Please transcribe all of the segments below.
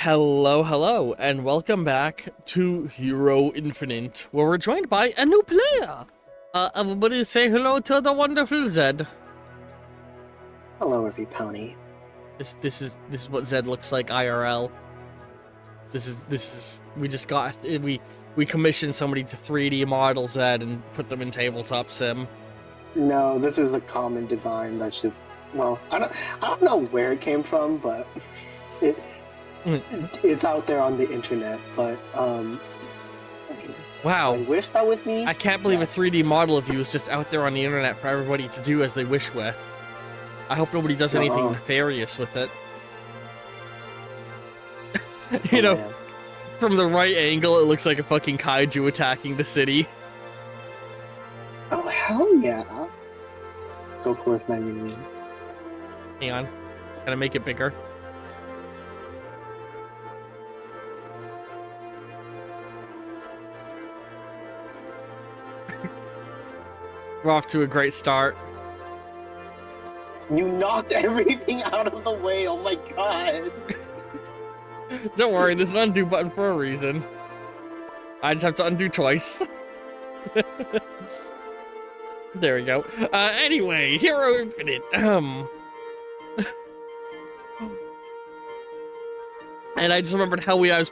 Hello, hello, and welcome back to Hero Infinite, where we're joined by a new player. Everybody say hello to the wonderful Zed. Hello, everybody. This is what Zed looks like IRL. We commissioned somebody to 3D model Zed and put them in tabletop sim. No, this is a common design that's just, well, I don't know where it came from, but it's out there on the internet. But Wow. I wish that was me. I can't believe a 3D model of you is just out there on the internet for everybody to do as they wish with. I hope nobody does anything nefarious with it. You know, man. From the right angle, it looks like a fucking kaiju attacking the city. Oh, hell yeah. Go forth, my minion. Hang on. Gotta make it bigger. We're off to a great start. You knocked everything out of the way, oh my god. Don't worry, there's an undo button for a reason. I just have to undo twice. There we go. Anyway, Hero Infinite. And I just remembered how I was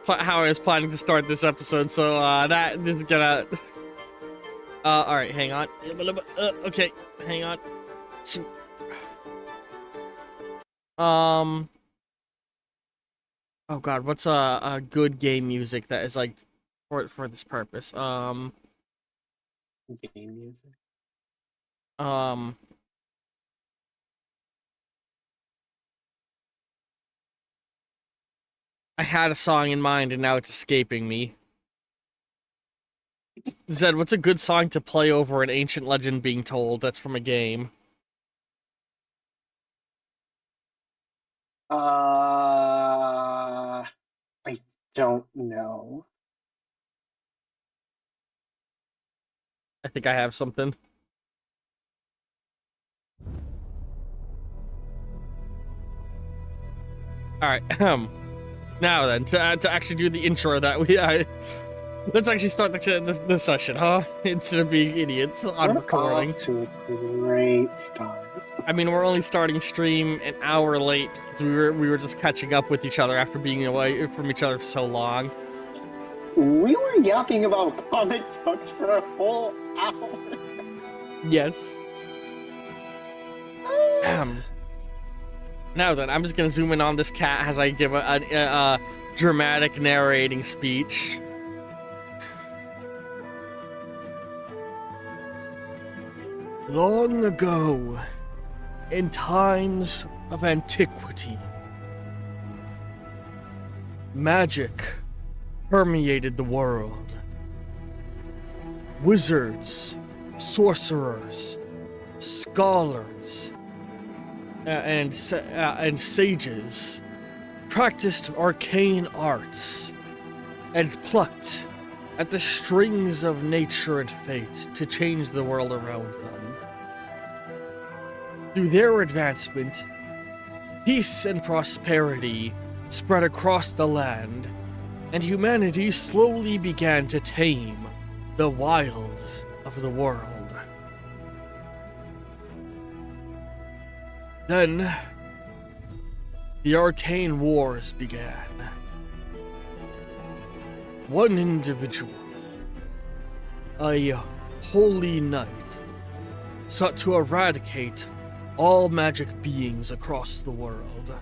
planning to start this episode, so this is gonna. All right, hang on. Okay, hang on. Shoot. Oh god, what's a good game music that is like for this purpose? Game music. I had a song in mind and now it's escaping me. Zed, what's a good song to play over an ancient legend being told that's from a game? I don't know. I think I have something. Alright, now then, to actually do the intro that let's actually start the session, huh? Instead of being idiots on recording. Off to a great start. I mean, we're only starting stream an hour late because we were just catching up with each other after being away from each other for so long. We were yapping about comic books for a whole hour. Yes. Now then, I'm just gonna zoom in on this cat as I give a dramatic narrating speech. Long ago, in times of antiquity, magic permeated the world. Wizards, sorcerers, scholars, and sages practiced arcane arts and plucked at the strings of nature and fate to change the world around them. Through their advancement, peace and prosperity spread across the land, and humanity slowly began to tame the wild of the world. Then, the arcane wars began. One individual, a holy knight, sought to eradicate all magic beings across the world.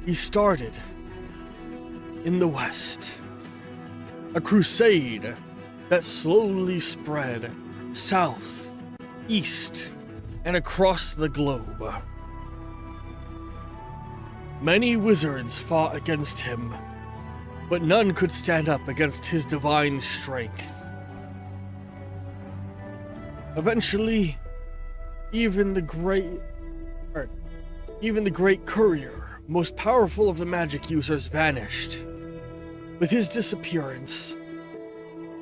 He started in the West, a crusade that slowly spread south, east, and across the globe. Many wizards fought against him, but none could stand up against his divine strength. Eventually, even the great courier, most powerful of the magic users, vanished. With his disappearance,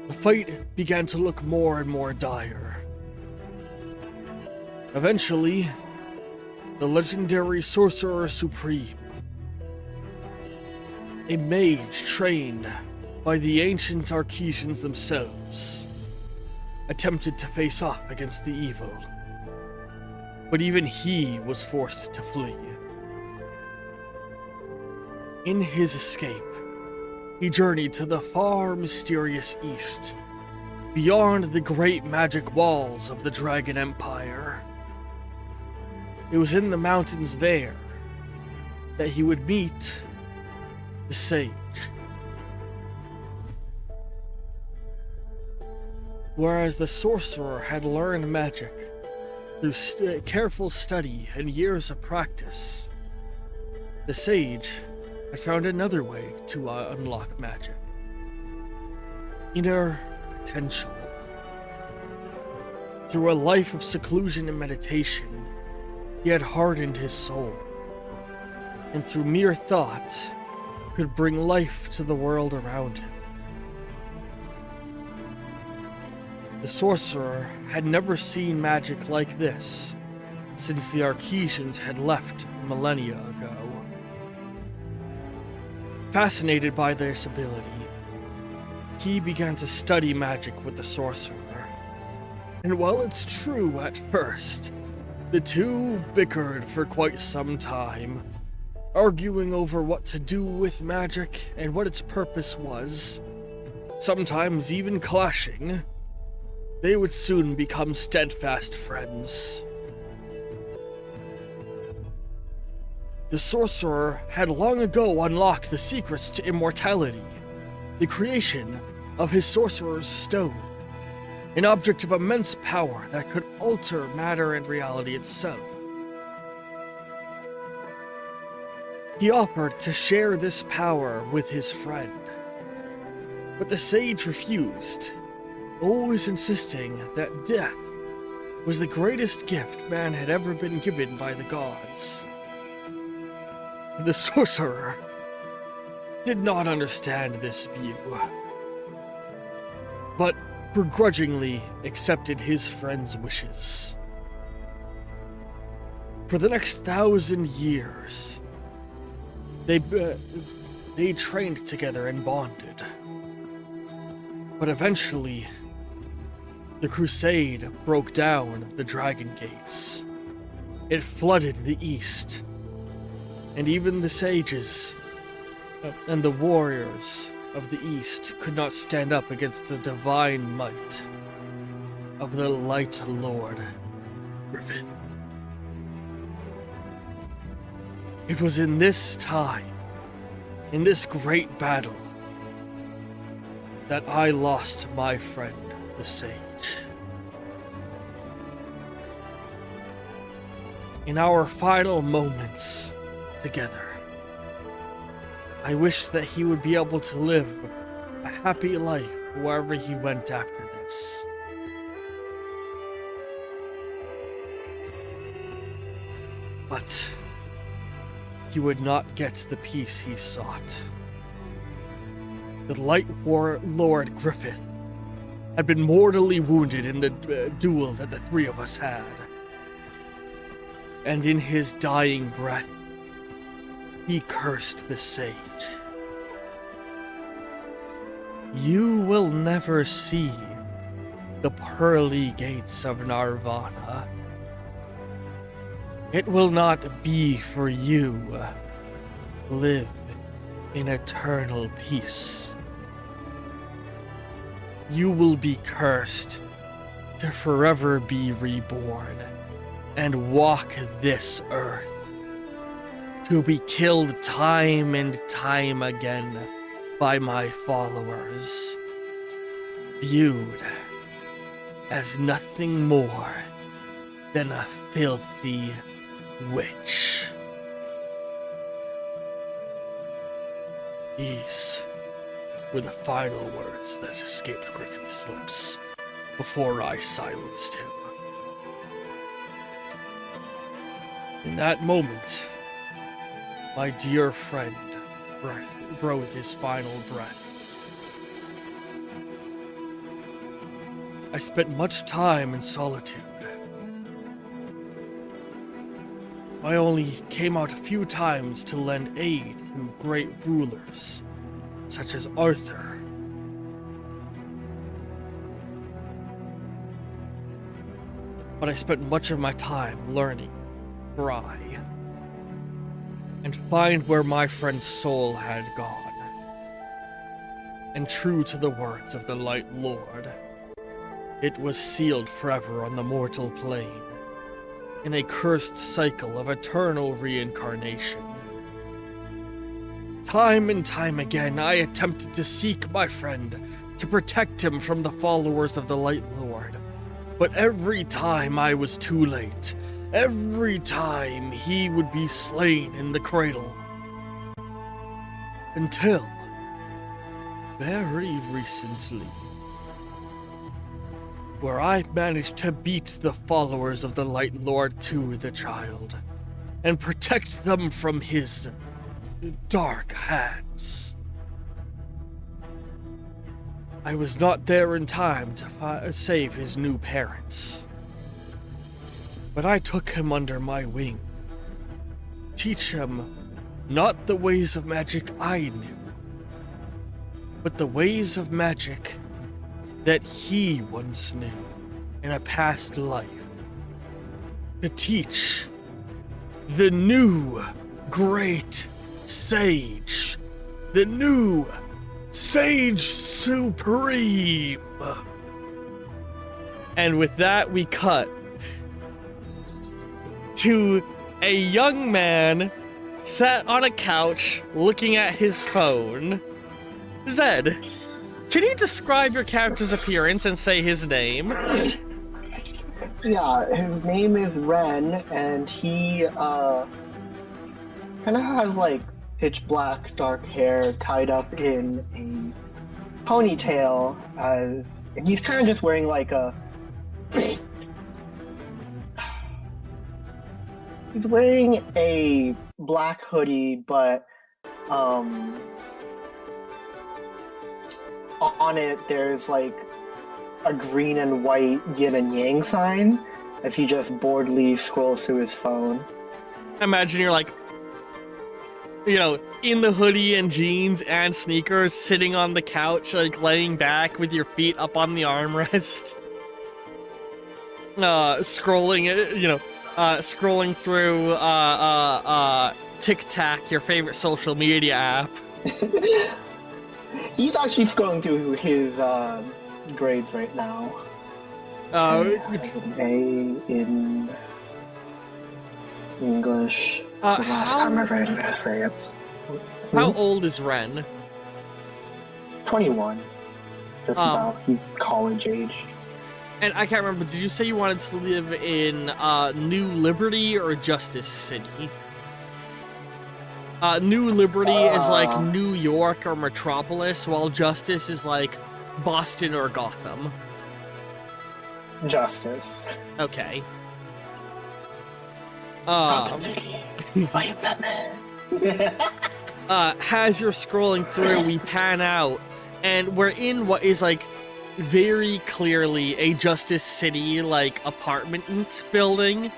the fight began to look more and more dire. Eventually, the legendary Sorcerer Supreme a mage trained by the ancient Archesians themselves, attempted to face off against the evil. But even he was forced to flee. In his escape, he journeyed to the far mysterious east, beyond the great magic walls of the Dragon Empire. It was in the mountains there that he would meet the Sage. Whereas the sorcerer had learned magic through careful study and years of practice, the Sage had found another way to unlock magic. Inner potential. Through a life of seclusion and meditation, he had hardened his soul, and through mere thought, could bring life to the world around him. The sorcerer had never seen magic like this since the Archesians had left millennia ago. Fascinated by this ability, he began to study magic with the sorcerer. And while it's true at first, the two bickered for quite some time, arguing over what to do with magic and what its purpose was, sometimes even clashing. They would soon become steadfast friends. The sorcerer had long ago unlocked the secrets to immortality, the creation of his Sorcerer's Stone, an object of immense power that could alter matter and reality itself. He offered to share this power with his friend, but the sage refused, always insisting that death was the greatest gift man had ever been given by the gods. The sorcerer did not understand this view, but begrudgingly accepted his friend's wishes. For the next 1,000 years, they trained together and bonded. But eventually, the crusade broke down the Dragon Gates. It flooded the east, and even the sages and the warriors of the east could not stand up against the divine might of the Light Lord, Griffith. It was in this time, in this great battle, that I lost my friend, the Sage. In our final moments together, I wished that he would be able to live a happy life wherever he went after this. But he would not get the peace he sought. The Light Lord Griffith had been mortally wounded in the duel that the three of us had. And in his dying breath, he cursed the sage. You will never see the pearly gates of Nirvana. It will not be for you. Live in eternal peace. You will be cursed to forever be reborn and walk this earth, to be killed time and time again by my followers, viewed as nothing more than a filthy witch. These were the final words that escaped Griffith's lips before I silenced him. In that moment, my dear friend breathed his final breath. I spent much time in solitude, I only came out a few times to lend aid to great rulers, such as Arthur. But I spent much of my time learning, try, and find where my friend's soul had gone. And true to the words of the Light Lord, it was sealed forever on the mortal plane, in a cursed cycle of eternal reincarnation. Time and time again, I attempted to seek my friend, to protect him from the followers of the Light Lord, but every time I was too late. Every time he would be slain in the cradle. Until very recently, where I managed to beat the followers of the Light Lord to the child and protect them from his dark hands. I was not there in time to save his new parents, but I took him under my wing, teach him not the ways of magic I knew, but the ways of magic that he once knew in a past life. To teach the new great sage, the new Sage Supreme. And with that, we cut to a young man sat on a couch looking at his phone. Zed, can you describe your character's appearance and say his name? Yeah, his name is Ren, and he kind of has like pitch black dark hair tied up in a ponytail, and he's kind of just wearing like a he's wearing a black hoodie, but on it there's like a green and white yin and yang sign as he just boredly scrolls through his phone. Imagine you're like, you know, in the hoodie and jeans and sneakers, sitting on the couch, like laying back with your feet up on the armrest, scrolling through TikTok, your favorite social media app. He's actually scrolling through his grades right now. I have an A in English. It's the last time I read an essay. How old is Ren? 21. Just about. He's college age. And I can't remember, did you say you wanted to live in New Liberty or Justice City? New Liberty is like New York or Metropolis, while Justice is like Boston or Gotham. Justice. Okay. Gotham City. I am Batman. As you're scrolling through, we pan out, and we're in what is like very clearly a Justice City like apartment building.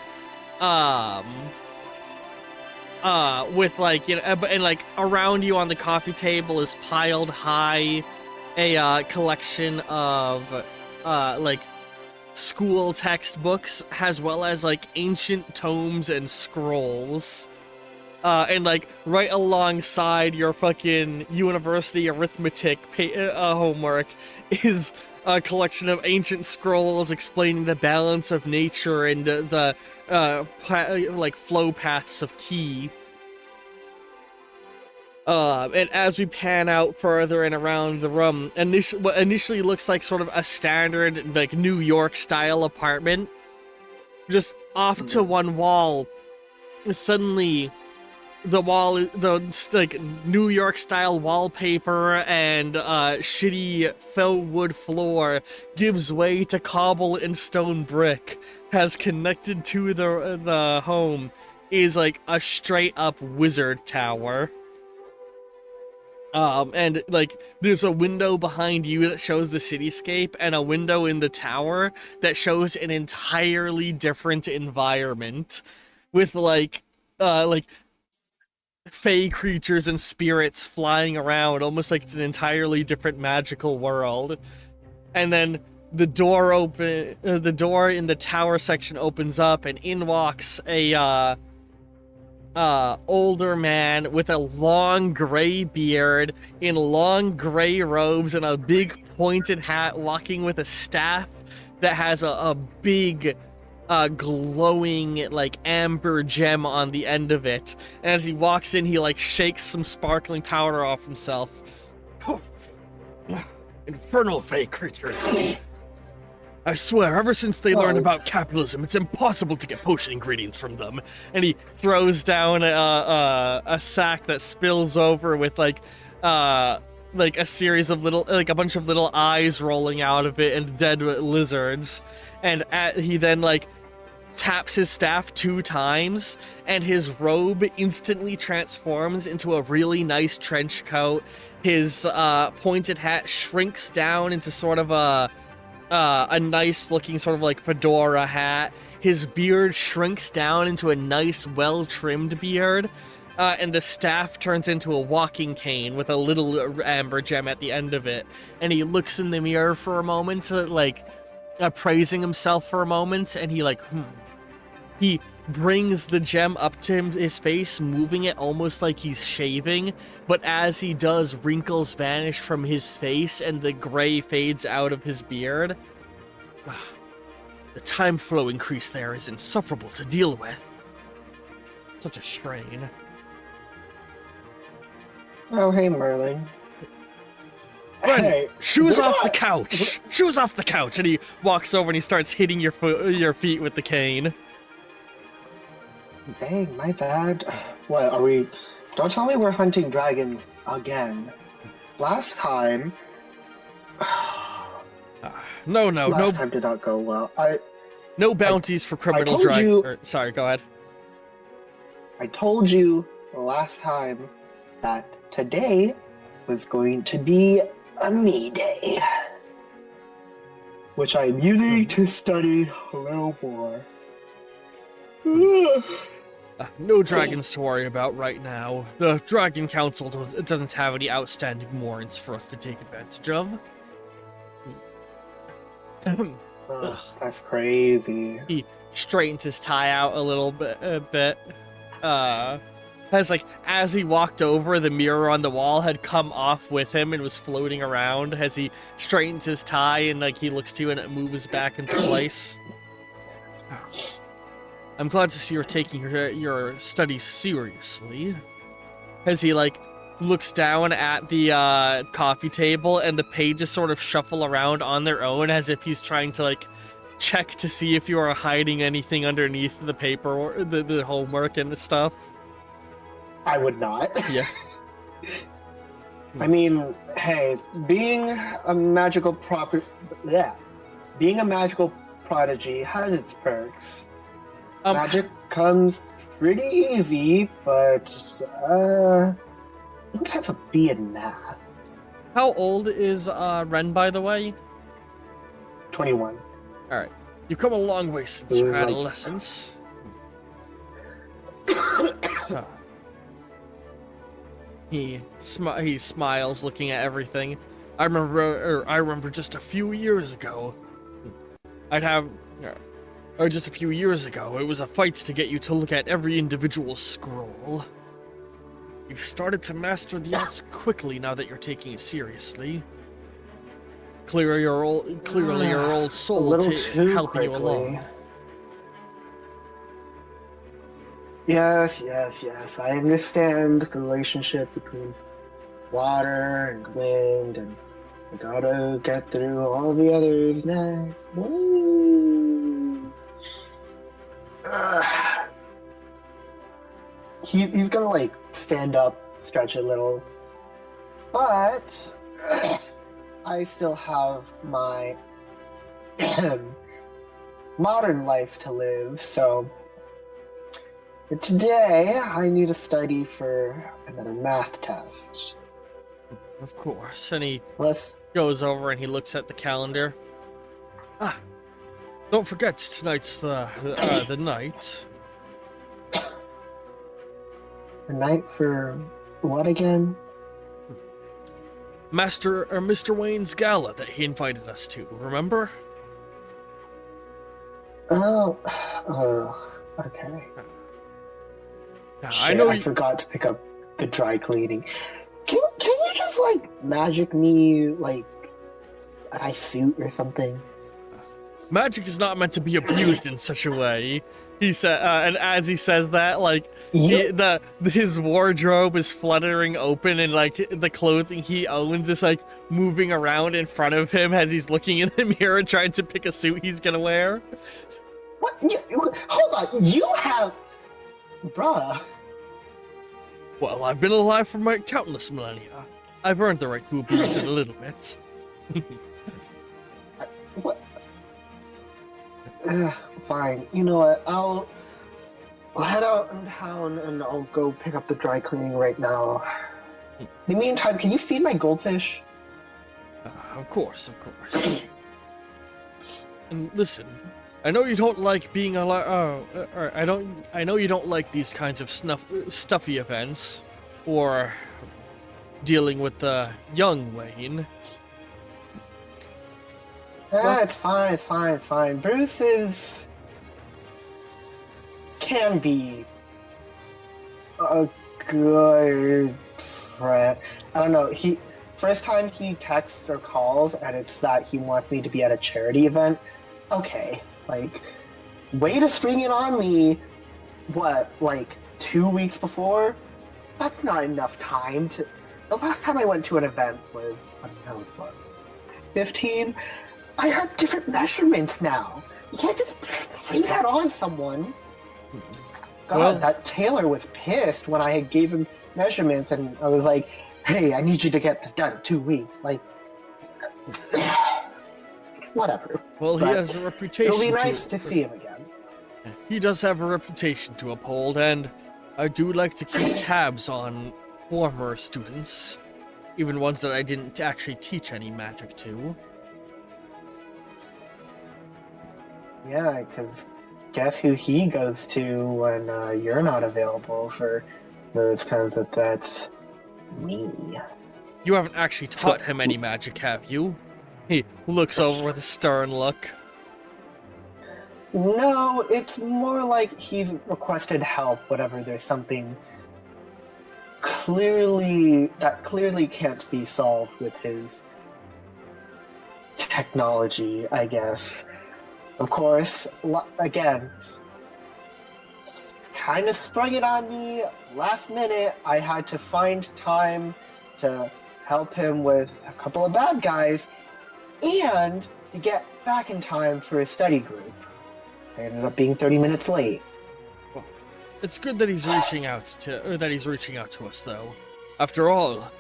With like, you know, and like around you on the coffee table is piled high a collection of like school textbooks, as well as like ancient tomes and scrolls. And like right alongside your fucking university arithmetic homework is a collection of ancient scrolls explaining the balance of nature and the like flow paths of ki. And as we pan out further and around the room, what initially looks like sort of a standard like New York style apartment, just off to one wall, suddenly the wall, the like New York style wallpaper and shitty faux wood floor gives way to cobble and stone brick. Has connected to the home is like a straight up wizard tower. And like there's a window behind you that shows the cityscape, and a window in the tower that shows an entirely different environment with like like fey creatures and spirits flying around, almost like it's an entirely different magical world. And then the door in the tower section opens up, and in walks a older man with a long gray beard, in long gray robes and a big pointed hat, walking with a staff that has a big glowing like amber gem on the end of it. And as he walks in, he like shakes some sparkling powder off himself. Infernal fey creatures. I swear, ever since they learned about capitalism, it's impossible to get potion ingredients from them. And he throws down a sack that spills over with like a series of little, like a bunch of little eyes rolling out of it and dead lizards. And he then like taps his staff 2 times, and his robe instantly transforms into a really nice trench coat. His pointed hat shrinks down into sort of a nice looking sort of like fedora hat. His beard shrinks down into a nice, well-trimmed beard. And the staff turns into a walking cane with a little amber gem at the end of it. And he looks in the mirror for a moment, like appraising himself for a moment, and he brings the gem up to his face, moving it almost like he's shaving, but as he does, wrinkles vanish from his face and the gray fades out of his beard. The time flow increase there is insufferable to deal with. Such a strain. Oh, hey, Merlin. Ren, Hey, shoes what? off the couch! Shoes off the couch! And he walks over and he starts hitting your feet with the cane. Dang, my bad. What, are we... Don't tell me we're hunting dragons again. Last time... No, Last time did not go well. no bounties for criminal told you- dragons. Sorry, go ahead. I told you the last time that today was going to be a me day. Which I'm using to study a little more. No dragons to worry about right now. The Dragon Council doesn't have any outstanding warrants for us to take advantage of. That's crazy. He straightens his tie out a little bit. As he walked over, the mirror on the wall had come off with him and was floating around as he straightens his tie, and like he looks to you and it moves back into place. I'm glad to see you're taking your studies seriously. As he like looks down at the coffee table, and the pages sort of shuffle around on their own as if he's trying to like check to see if you are hiding anything underneath the paper or the homework and the stuff. I would not. Yeah. I mean, hey, being a magical prodigy has its perks. Magic comes pretty easy, but I don't have a B in math. How old is Ren, by the way? 21. All right, you've come a long way since It your was like- adolescence. He smiles, looking at everything. I remember just a few years ago. Just a few years ago, it was a fight to get you to look at every individual scroll. You've started to master the arts quickly now that you're taking it seriously. Clearly your old soul helping you along. Yes. I understand the relationship between water and wind, and I gotta get through all the others next. Woo. He's gonna like stand up, stretch a little, but I still have my modern life to live, so today I need to study for another math test. Of course. And he Let's goes over and he looks at the calendar. Don't forget tonight's the night. A night for what again? Mr. Wayne's gala that he invited us to, remember? Oh, okay. Now, Shit, I know I forgot to pick up the dry cleaning. Can you just like magic me like a nice suit or something? magic is not meant to be abused in such a way. He said, and as he says that, like his wardrobe is fluttering open, and like the clothing he owns is like moving around in front of him as he's looking in the mirror trying to pick a suit he's gonna wear. What? Hold on, you have, bruh. Well, I've been alive for my countless millennia. I've earned the right to abuse it a little bit. What? Fine. You know what? I'll head out in town and I'll go pick up the dry cleaning right now. In the meantime, can you feed my goldfish? Of course. And listen, I know you don't like being alive. I know you don't like these kinds of stuffy events, or dealing with the young Wayne. It's fine. Bruce can be a good friend. I don't know. First time he texts or calls, and it's that he wants me to be at a charity event. Okay, like, way to spring it on me. What, like 2 weeks before? That's not enough time to. The last time I went to an event was, I don't know, what, 15. I have different measurements now. You can't just spring that on someone. God, Well, that tailor was pissed when I gave him measurements, and I was like, "Hey, I need you to get this done in 2 weeks." Like, whatever. Well, he But has a reputation. It'll be nice to see him again. He does have a reputation to uphold, and I do like to keep tabs on former students, even ones that I didn't actually teach any magic to. Yeah, because guess who he goes to when you're not available for those kinds of bets? Me. You haven't actually taught him any magic, have you? He looks over with a stern look. No, it's more like he's requested help whenever there's something clearly can't be solved with his technology, I guess. Of course, again, kind of sprung it on me last minute. I had to find time to help him with a couple of bad guys and to get back in time for a study group. I ended up being 30 minutes late. It's good that he's reaching out to us, though. After all,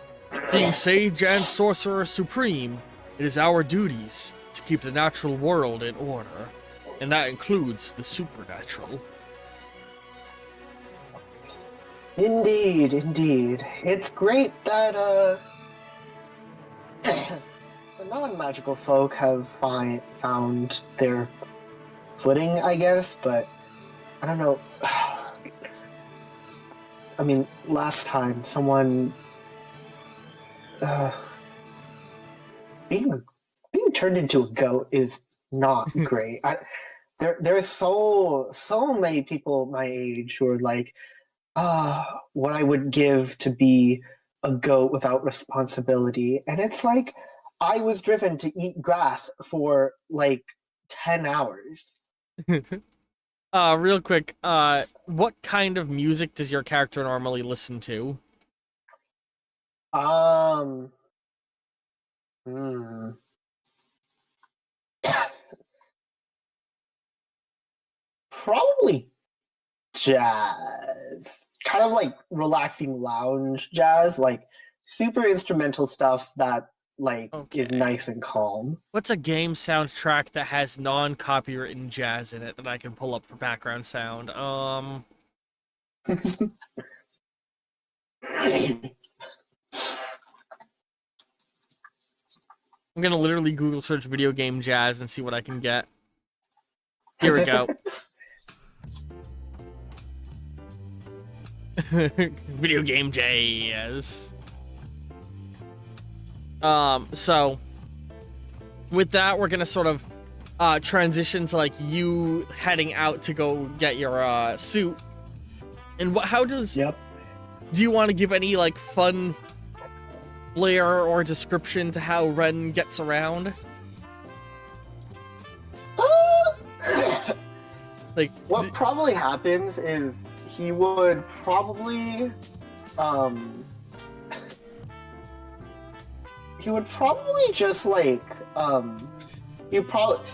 being Sage and Sorcerer Supreme, it is our duties to keep the natural world in order, and that includes the supernatural. Indeed. It's great that the non-magical folk have found their footing, I guess, but I don't know. I mean, last time someone being turned into a goat is not great. There are so many people my age who are like, what I would give to be a goat without responsibility, and it's like I was driven to eat grass for like 10 hours. Real quick, what kind of music does your character normally listen to? Probably jazz. Kind of like relaxing lounge jazz, like super instrumental stuff that like is Okay. nice and calm. What's a game soundtrack that has non-copywritten jazz in it that I can pull up for background sound? I'm gonna literally Google search video game jazz and see what I can get. Here we go. Video game jazz. So with that, we're gonna sort of transition to like you heading out to go get your suit. And how does? Yep. Do you want to give any like fun flair or description to how Ren gets around? Like What probably happens is he would probably just like you probably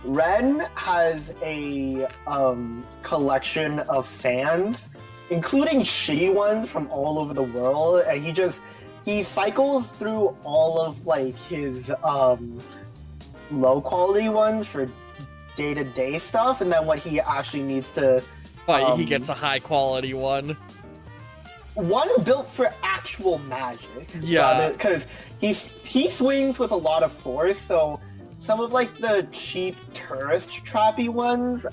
Ren has a collection of fans, including shitty ones from all over the world, and he cycles through all of like his low quality ones for day-to-day stuff, and then when he actually needs to he gets a high quality one. One built for actual magic. Yeah. Because he swings with a lot of force, so some of like the cheap tourist trappy ones,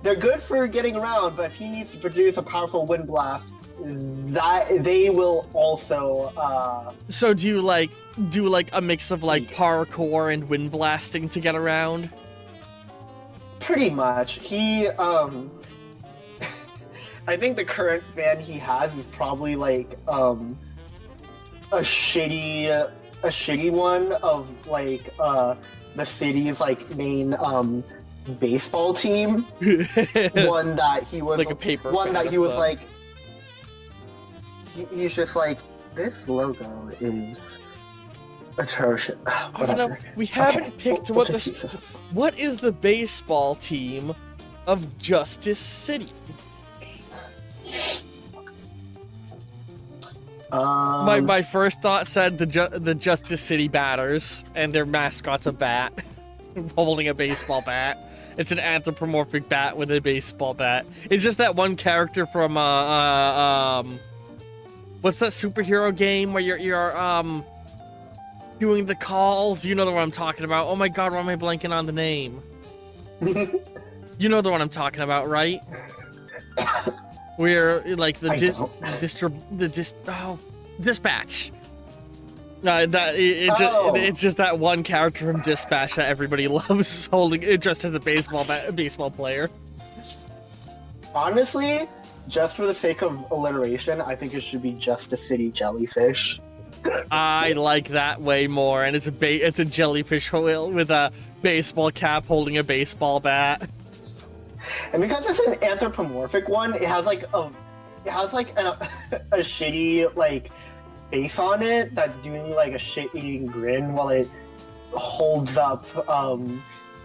they're good for getting around, but if he needs to produce a powerful wind blast, that they will also So do you like a mix of like parkour and wind blasting to get around? pretty much. He I think the current fan he has is probably like a shitty one of like the city's like main baseball team. One that he was like a paper. one that he was like he's just like, this logo is atrocious. Whatever. We haven't Okay, picked we'll what just the use this. what is the baseball team of Justice City? My first thought said the Justice City Batters, and their mascot's a bat holding a baseball bat. It's an anthropomorphic bat with a baseball bat. It's just that one character from what's that superhero game where you're doing the calls? You know the one I'm talking about. Oh my god, why am I blanking on the name? You know the one I'm talking about, right? Where like the Dispatch. It's just that one character from Dispatch that everybody loves, holding it just as a baseball player. Honestly, just for the sake of alliteration, I think it should be Justice City Jellyfish. I like that way more, and it's a jellyfish with a baseball cap holding a baseball bat. And because it's an anthropomorphic one, it has like a shitty like face on it that's doing like a shit-eating grin while it holds up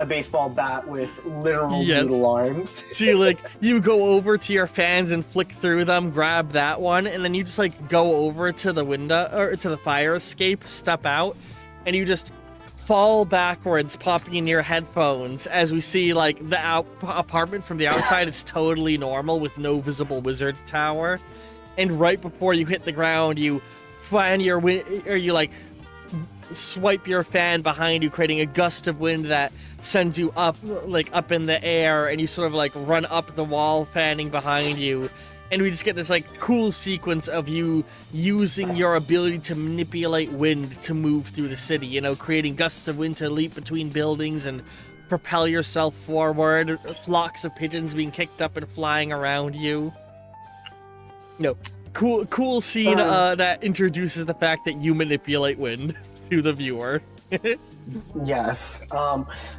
a baseball bat with literal noodle arms. So you go over to your fans and flick through them, grab that one, and then you just like go over to the window or to the fire escape, step out, and you just fall backwards, popping in your headphones as we see like the apartment from the outside is totally normal with no visible wizard tower, and right before you hit the ground, you fan you swipe your fan behind you, creating a gust of wind that sends you up in the air, and you sort of like run up the wall, fanning behind you. And we just get this like cool sequence of you using your ability to manipulate wind to move through the city, you know, creating gusts of wind to leap between buildings and propel yourself forward, flocks of pigeons being kicked up and flying around you. No, cool scene that introduces the fact that you manipulate wind to the viewer. Yes.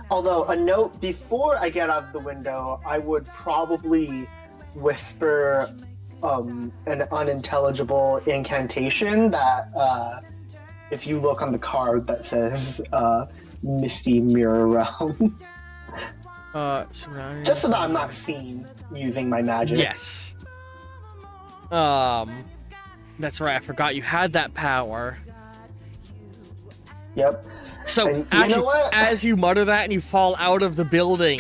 Although a note before I get out of the window, I would probably whisper an unintelligible incantation that if you look on the card that says Misty Mirror Realm. Just so that I'm not seen using my magic. Yes. That's right, I forgot you had that power. Yep. So and actually, you know what? as you mutter that and you fall out of the building,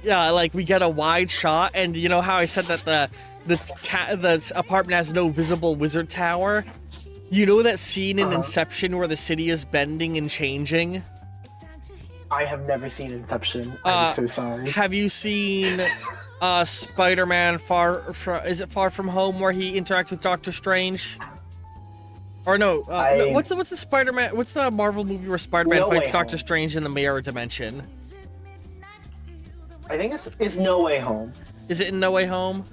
like we get a wide shot, and you know how I said that the apartment has no visible wizard tower? You know that scene in Inception where the city is bending and changing? I have never seen Inception. I'm so sorry. Have you seen Spider-Man is it Far From Home, where he interacts with Doctor Strange? Or no, no, what's the Spider-Man? What's the Marvel movie where Spider-Man No fights Way Doctor Home. Strange in the mirror dimension? I think it's No Way Home. Is it in No Way Home?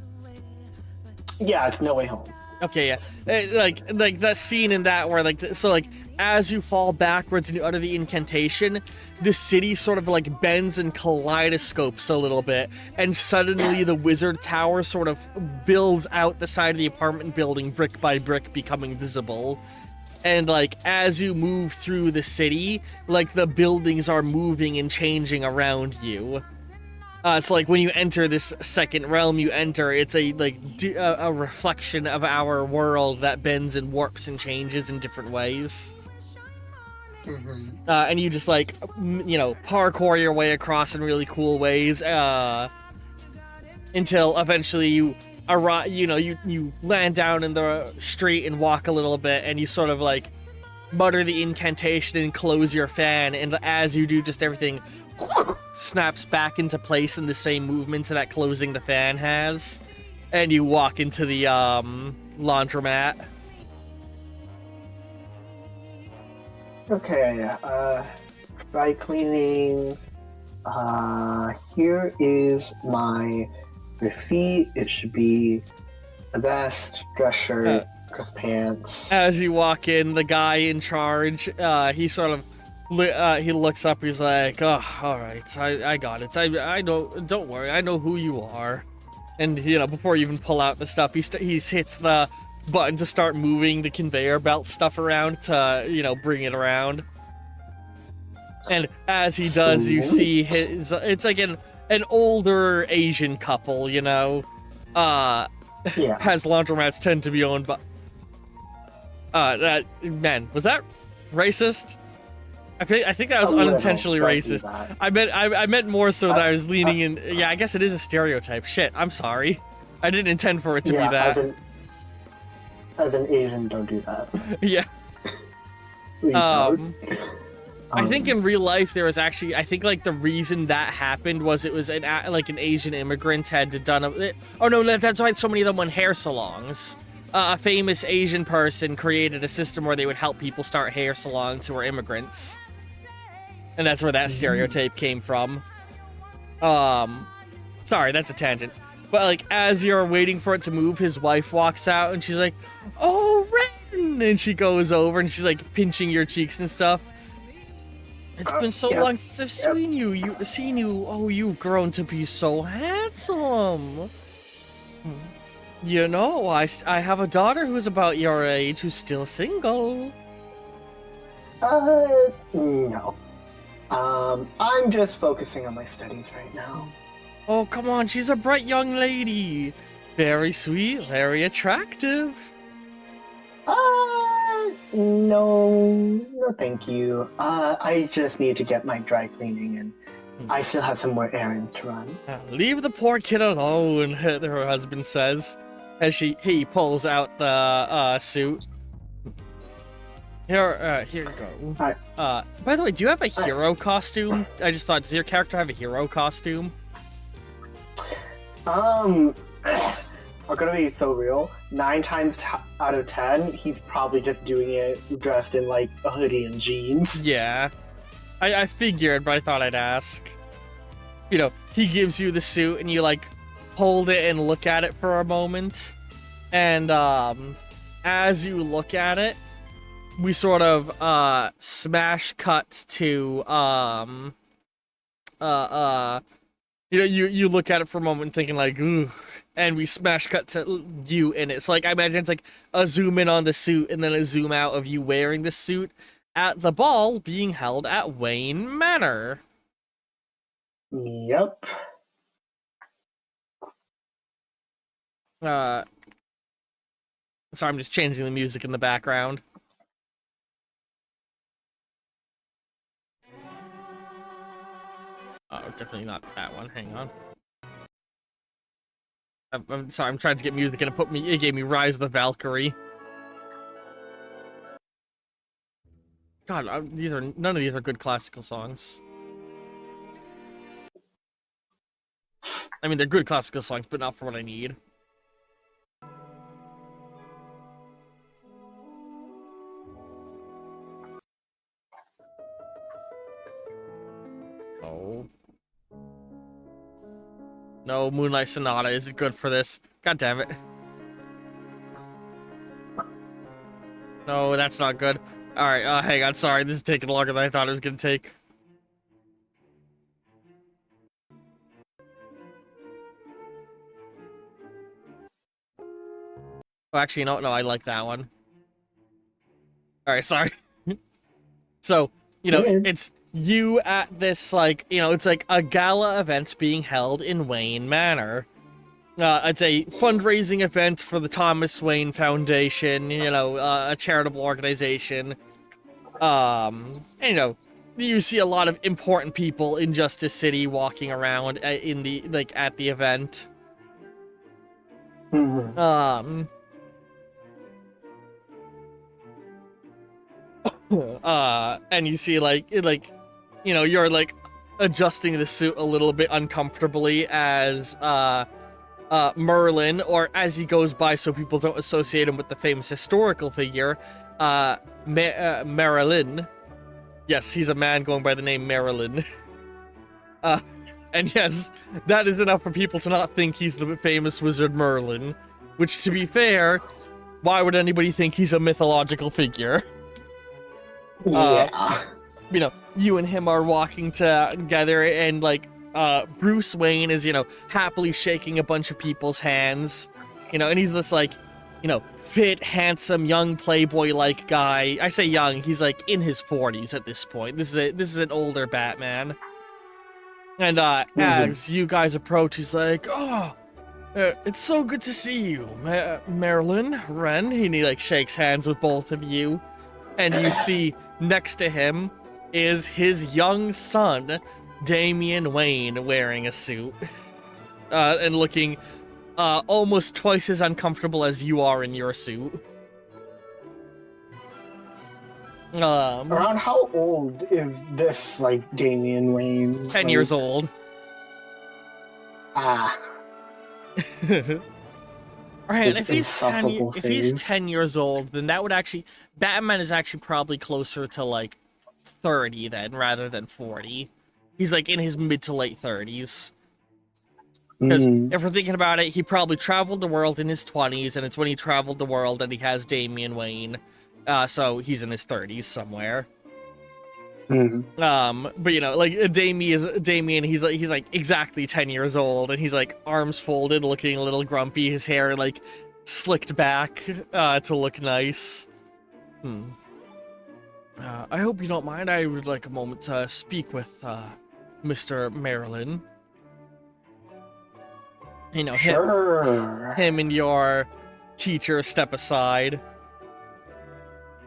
Yeah, it's No Way Home. Okay, yeah. Like that scene in that where as you fall backwards and you utter the incantation, the city sort of like bends and kaleidoscopes a little bit, and suddenly the wizard tower sort of builds out the side of the apartment building brick by brick, becoming visible. And like as you move through the city, like the buildings are moving and changing around you. So like when you enter this second realm you enter, it's a reflection of our world that bends and warps and changes in different ways. And you just like, parkour your way across in really cool ways, until eventually you arrive, you land down in the street and walk a little bit, and you sort of like mutter the incantation and close your fan, and as you do, just everything snaps back into place in the same movement that closing the fan has, and you walk into the laundromat. Okay, dry cleaning. Here is my receipt. It should be a vest, dress shirt, dress pants. As you walk in, the guy in charge, he sort of he looks up, he's like, oh, all right, I got it. I know, don't worry, I know who you are. And, before you even pull out the stuff, he hits the button to start moving the conveyor belt stuff around to, bring it around. And as he does, you see it's like an older Asian couple, Yeah. As laundromats tend to be owned by... was that racist? I think that was unintentionally racist. I meant more so that I was leaning in. Yeah, I guess it is a stereotype. Shit, I'm sorry. I didn't intend for it to be that. As an Asian, don't do that. Yeah. Please don't. I think in real life there was actually, I think like the reason that happened was it was an Asian immigrant had done a. Oh no, that's why so many of them went hair salons. A famous Asian person created a system where they would help people start hair salons who were immigrants. And that's where that stereotype came from. Sorry, that's a tangent. But like, as you're waiting for it to move, his wife walks out and she's like, "Oh, Ren!" And she goes over and she's like pinching your cheeks and stuff. It's been so long since I've seen you. Oh, you've grown to be so handsome. I have a daughter who's about your age who's still single. No. I'm just focusing on my studies right now. Oh, come on, she's a bright young lady. Very sweet, very attractive. No, thank you. I just need to get my dry cleaning, and I still have some more errands to run. Leave the poor kid alone, her husband says, as he pulls out the suit. Here you go. Alright. By the way, do you have a hero costume? I just thought, does your character have a hero costume? I'm gonna be so real. 9 times out of 10, he's probably just doing it dressed in like a hoodie and jeans. Yeah, I figured, but I thought I'd ask. He gives you the suit, and you like hold it and look at it for a moment, and as you look at it, we sort of smash cut to you look at it for a moment thinking like, ooh, and we smash cut to you in it. So like I imagine it's like a zoom in on the suit and then a zoom out of you wearing the suit at the ball being held at Wayne Manor. Yep. So I'm just changing the music in the background. Oh, definitely not that one. Hang on. I'm sorry, I'm trying to get music and it gave me Rise of the Valkyrie. God, none of these are good classical songs. I mean, they're good classical songs, but not for what I need. Oh. No, Moonlight Sonata isn't good for this. God damn it. No, that's not good. Alright, hang on, sorry, this is taking longer than I thought it was gonna take. Oh, actually, no, I like that one. Alright, sorry. So, you know, it's you at this, like, you know, it's like a gala event being held in Wayne Manor. It's a fundraising event for the Thomas Wayne Foundation, you know, a charitable organization. And, you know, you see a lot of important people in Justice City walking around in the, like, at the event. Mm-hmm. And you see, like, you know, you're, like, adjusting the suit a little bit uncomfortably as, Merlin, or as he goes by so people don't associate him with the famous historical figure, Marilyn. Yes, he's a man going by the name Marilyn. And yes, that is enough for people to not think he's the famous wizard Merlin. Which, to be fair, why would anybody think he's a mythological figure? Yeah. You know, you and him are walking together, and, like, Bruce Wayne is, you know, happily shaking a bunch of people's hands, you know, and he's this, like, you know, fit, handsome, young playboy-like guy. I say young, he's, like, in his 40s at this point. This is an older Batman. And, as you guys approach, he's like, oh, it's so good to see you, Marilyn, Ren. And he, like, shakes hands with both of you. And you see next to him is his young son, Damian Wayne, wearing a suit. And looking almost twice as uncomfortable as you are in your suit. Around how old is this, like, Damian Wayne? 10 years old. Ah. Alright, if His he's phase. 10 years old, then that would actually... Batman is actually probably closer to, like, 30 then, rather than 40. He's, like, in his mid to late 30s. Because if we're thinking about it, he probably traveled the world in his 20s, and it's when he traveled the world that he has Damian Wayne. So he's in his 30s somewhere. But, you know, like, Damian, he's like exactly 10 years old, and he's, like, arms folded, looking a little grumpy, his hair, like, slicked back, to look nice. I hope you don't mind. I would like a moment to speak with, Mr. Marilyn. You know, him and your teacher step aside.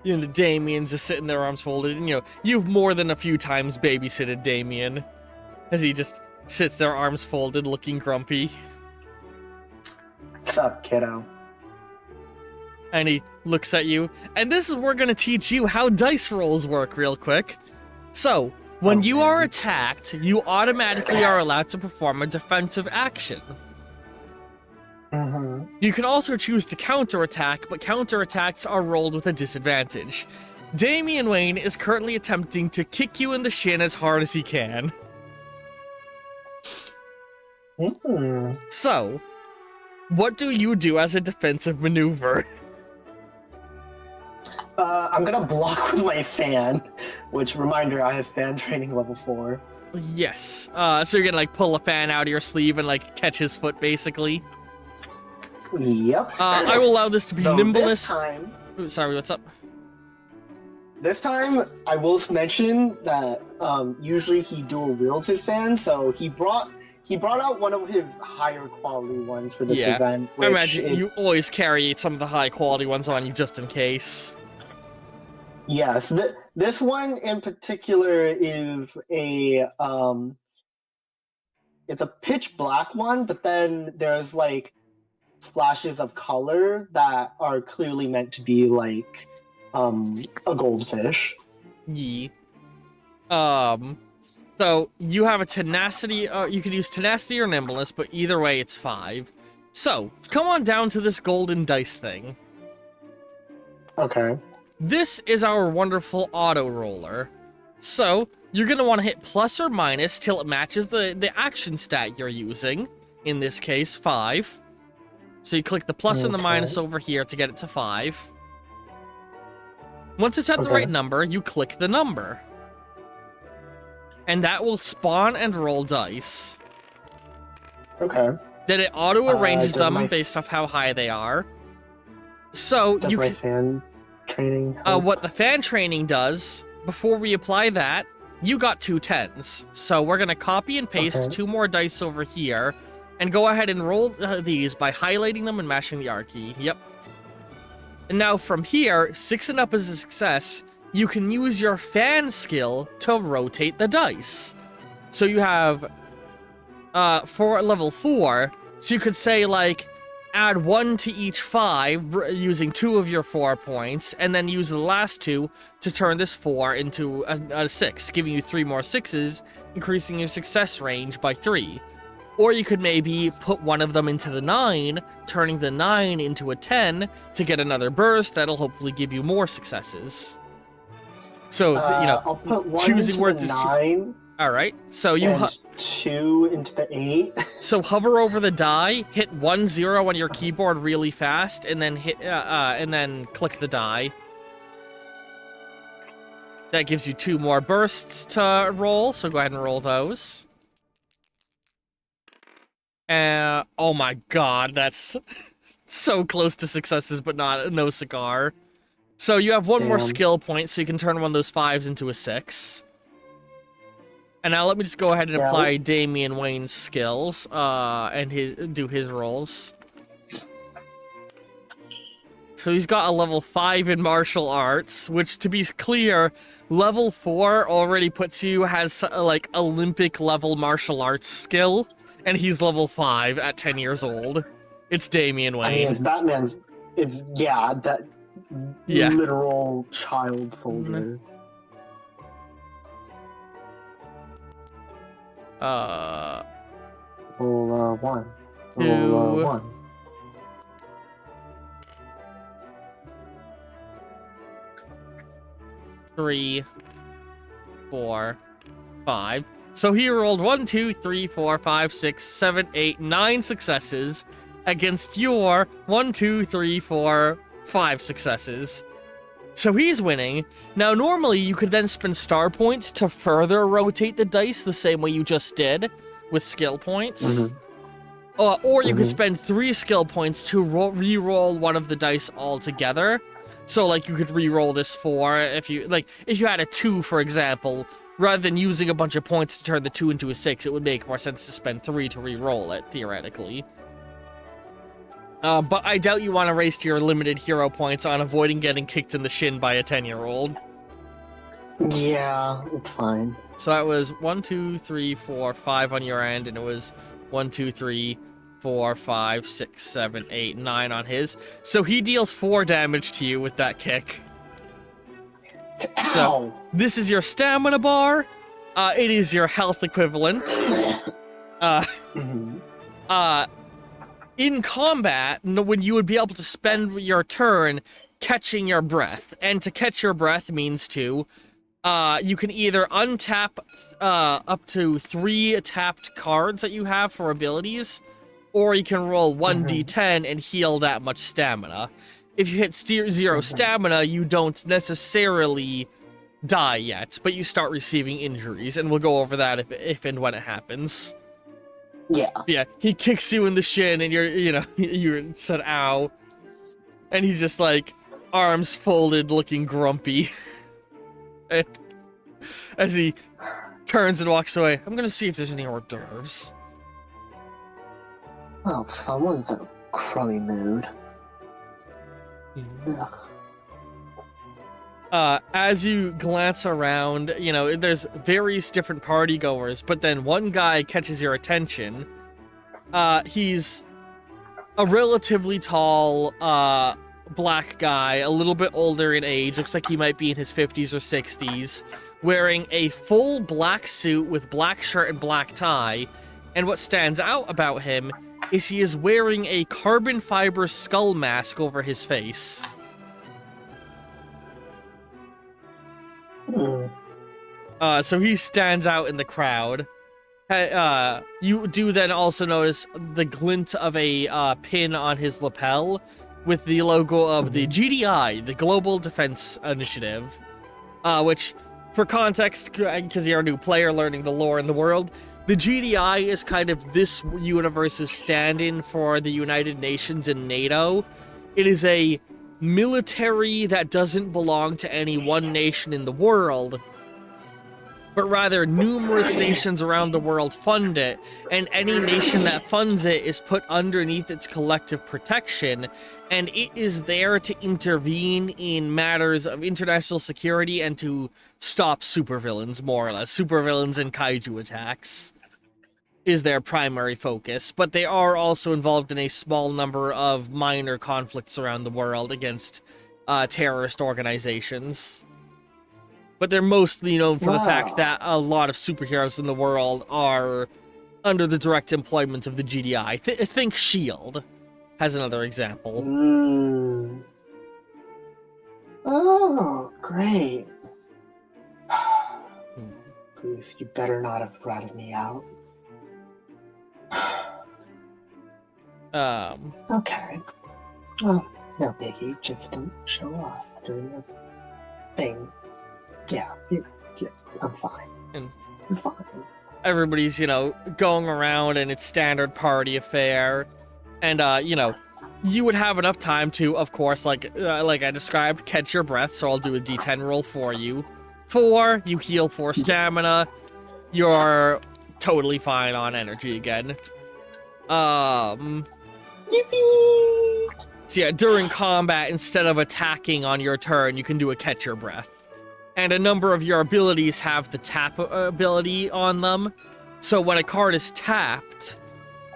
You know, Damien's just sitting there, arms folded, and, you know, you've more than a few times babysitted Damien, as he just sits there, arms folded, looking grumpy. What's up, kiddo? And he looks at you, and this is where we're gonna teach you how dice rolls work real quick. So, when you are attacked, you automatically are allowed to perform a defensive action. You can also choose to counterattack, but counterattacks are rolled with a disadvantage. Damian Wayne is currently attempting to kick you in the shin as hard as he can. So, what do you do as a defensive maneuver? I'm gonna block with my fan, which, reminder, I have fan training level 4. Yes. So you're gonna, like, pull a fan out of your sleeve and, like, catch his foot, basically? Yep. I will allow this to be nimbleness. This time, Ooh, sorry, what's up? This time, I will mention that usually he dual wields his fan, so he brought out one of his higher quality ones for this event. I imagine you always carry some of the high quality ones on you just in case. Yes, this one in particular is a it's a pitch black one, but then there's, like, splashes of color that are clearly meant to be, like, a goldfish. Yee. So you have a tenacity. You could use tenacity or nimbleness, but either way, it's 5. So come on down to this golden dice thing. Okay. This is our wonderful auto roller. So you're gonna want to hit plus or minus till it matches the action stat you're using. In this case, 5. So you click the plus and the minus over here to get it to 5. Once it's at the right number, you click the number. And that will spawn and roll dice. Okay. Then it auto-arranges does them my- based off how high they are. So Does you my can, fan training help? what the fan training does, before we apply that, you got 2 10s. So we're going to copy and paste Okay. 2 more dice over here, and go ahead and roll these by highlighting them and mashing the R key. Yep. And now from here, 6 and up is a success. You can use your fan skill to rotate the dice. So you have for level 4, so you could say like add 1 to each 5 using 2 of your 4 points, and then use the last 2 to turn this 4 into a 6, giving you 3 more 6s, increasing your success range by 3. Or you could maybe put one of them into the 9, turning the 9 into a 10 to get another burst that'll hopefully give you more successes. So, I'll put 1 choosing into where the to 9 all right. So you and 2 into the 8. so hover over the die, hit 1 0 on your keyboard really fast, and then hit and then click the die. That gives you 2 more bursts to roll. So go ahead and roll those. Oh my god, that's so close to successes, but no cigar. So you have 1 more Damn. skill point, so you can turn one of those 5s into a 6. And now let me just go ahead and Yeah, apply Damian Wayne's skills, and do his rolls. So he's got a level 5 in martial arts, which, to be clear, level 4 already puts you as like Olympic level martial arts skill, and he's level 5 at 10 years old. It's Damian I Wayne. mean, it's Batman's. It's that Yeah. literal child soldier. Roll 1. Roll 2. 1. 3, 4, 5. So he rolled 1, 2, 3, 4, 5, 6, 7, 8, 9 successes against your 1, 2, 3, 4, 5 successes. So he's winning. Now, normally you could then spend star points to further rotate the dice the same way you just did with skill points. Or you could spend 3 skill points to re-roll one of the dice altogether. So, like, you could re-roll this 4 if you had a 2, for example. Rather than using a bunch of points to turn the 2 into a 6, it would make more sense to spend 3 to re-roll it, theoretically. But I doubt you want to race to your limited hero points on avoiding getting kicked in the shin by a 10-year-old. Yeah, it's fine. So that was 1, 2, 3, 4, 5 on your end, and it was 1, 2, 3, 4, 5, 6, 7, 8, 9 on his. So he deals 4 damage to you with that kick. So this is your stamina bar. It is your health equivalent. In combat, when you would be able to spend your turn catching your breath, and to catch your breath means to, you can either untap up to 3 tapped cards that you have for abilities, or you can roll 1d10 and heal that much stamina. If you hit 0 stamina, you don't necessarily die yet, but you start receiving injuries, and we'll go over that if and when it happens. Yeah. Yeah, he kicks you in the shin, and you said ow. And he's just like, arms folded, looking grumpy. As he turns and walks away. I'm gonna see if there's any hors d'oeuvres. Well, someone's in a crummy mood. As you glance around, there's various different party goers, but then one guy catches your attention. He's a relatively tall, black guy, a little bit older in age, looks like he might be in his 50s or 60s, wearing a full black suit with black shirt and black tie. And what stands out about him is he is wearing a carbon fiber skull mask over his face. So he stands out in the crowd. You do then also notice the glint of a pin on his lapel with the logo of the GDI, the Global Defense Initiative, which, for context, because you're a new player learning the lore in the world, the GDI is kind of this universe's stand-in for the United Nations and NATO. It is a military that doesn't belong to any one nation in the world, but rather numerous nations around the world fund it, and any nation that funds it is put underneath its collective protection, and it is there to intervene in matters of international security and to stop supervillains, more or less. Supervillains and kaiju attacks is their primary focus, but they are also involved in a small number of minor conflicts around the world against terrorist organizations. But they're mostly known for the fact that a lot of superheroes in the world are under the direct employment of the GDI. Think S.H.I.E.L.D. has another example. Oh, great. Bruce, you better not have ratted me out. Okay. Well, no biggie. Just don't show off during the thing. Yeah, I'm fine. I'm fine. Everybody's, going around and it's standard party affair. And, you would have enough time to, of course, like I described, catch your breath, so I'll do a D10 roll for you. 4, you heal 4 stamina. You're totally fine on energy again. Yippee! So yeah, during combat, instead of attacking on your turn, you can do a catch your breath. And a number of your abilities have the tap ability on them. So when a card is tapped,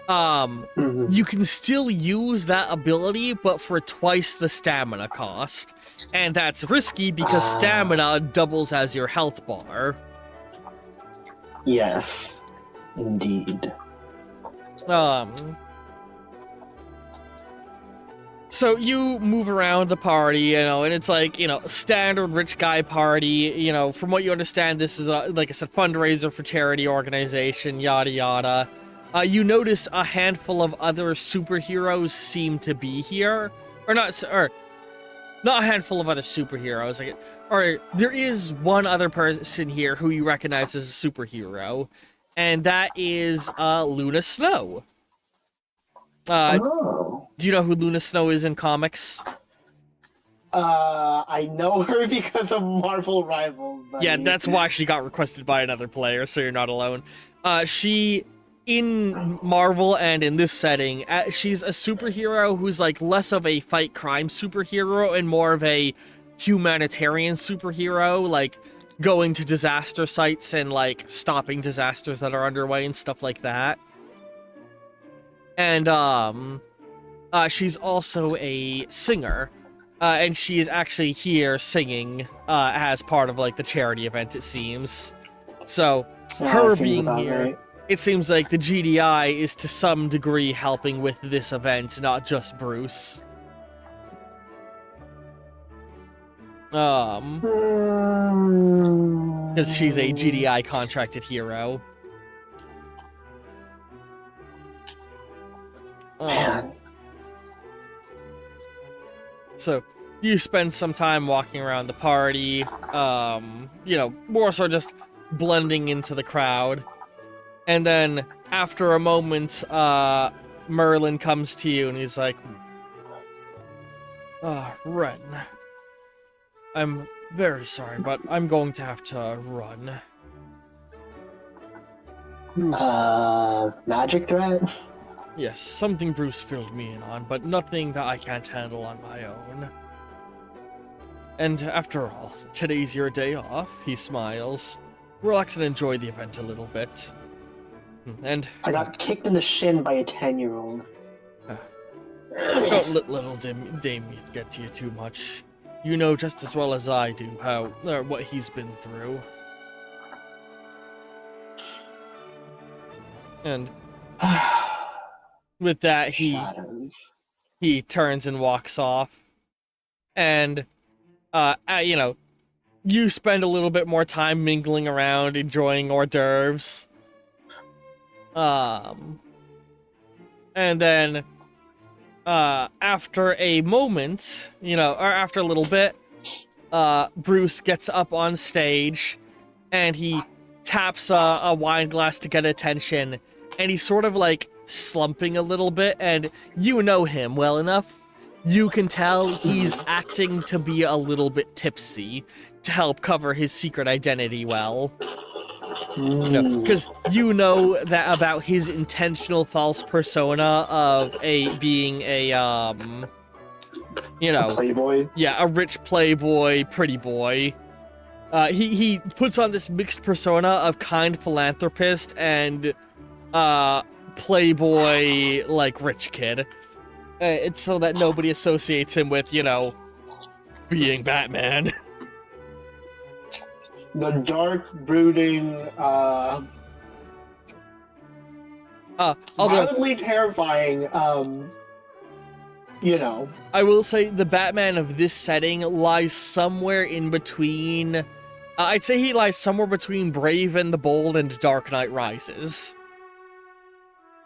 you can still use that ability, but for twice the stamina cost. And that's risky because stamina doubles as your health bar. Yes, indeed. So you move around the party, and it's like, standard rich guy party. From what you understand, this is, like I said, fundraiser for charity organization, yada yada. You notice a handful of other superheroes seem to be here. Not a handful of other superheroes. There is one other person here who you recognize as a superhero, and that is Luna Snow. Do you know who Luna Snow is in comics? I know her because of Marvel Rivals. Buddy. Yeah, that's why she got requested by another player, so you're not alone. She, in Marvel and in this setting, she's a superhero who's like less of a fight crime superhero and more of a humanitarian superhero, like going to disaster sites and like stopping disasters that are underway and stuff like that. And she's also a singer, and she is actually here singing as part of like the charity event, it seems. So her being here, right. It seems like the GDI is to some degree helping with this event, not just Bruce. Because she's a GDI contracted hero. Man. So you spend some time walking around the party, more so just blending into the crowd. And then after a moment, Merlin comes to you and he's like, Ren, I'm very sorry, but I'm going to have to run. Magic threat? Yes, something Bruce filled me in on, but nothing that I can't handle on my own. And after all, today's your day off, he smiles. Relax and enjoy the event a little bit. And I got kicked in the shin by a 10-year-old. Don't let little Damien get to you too much. You know just as well as I do what he's been through. And with that, Shadows. he turns and walks off. And, you know, you spend a little bit more time mingling around, enjoying hors d'oeuvres. And then, after a moment, you know, or after a little bit, Bruce gets up on stage, and he taps a wine glass to get attention, and he's sort of like slumping a little bit, and you know him well enough. You can tell he's acting to be a little bit tipsy to help cover his secret identity well. Because you know that about his intentional false persona of being a you know, Playboy. yeah, a rich playboy, pretty boy. He puts on this mixed persona of kind philanthropist and playboy, like, rich kid. It's so that nobody associates him with, you know, being Batman. The dark, brooding, Although violently terrifying, you know. I will say the Batman of this setting lies somewhere in between. I'd say he lies somewhere between Brave and the Bold and Dark Knight Rises.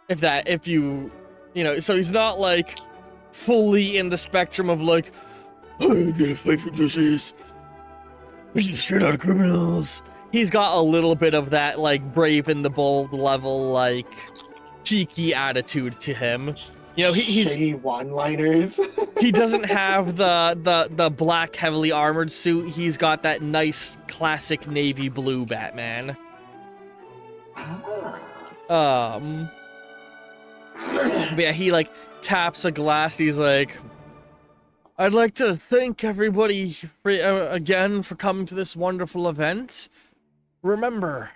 If you know, so he's not like fully in the spectrum of like, I'm gonna fight for justice, beat the shit out of criminals. He's got a little bit of that like Brave and the Bold level, like cheeky attitude to him. You know, he's shitty one-liners. he doesn't have the black heavily armored suit. He's got that nice classic navy blue Batman. But yeah, he like taps a glass. He's like, I'd like to thank everybody again for coming to this wonderful event. Remember,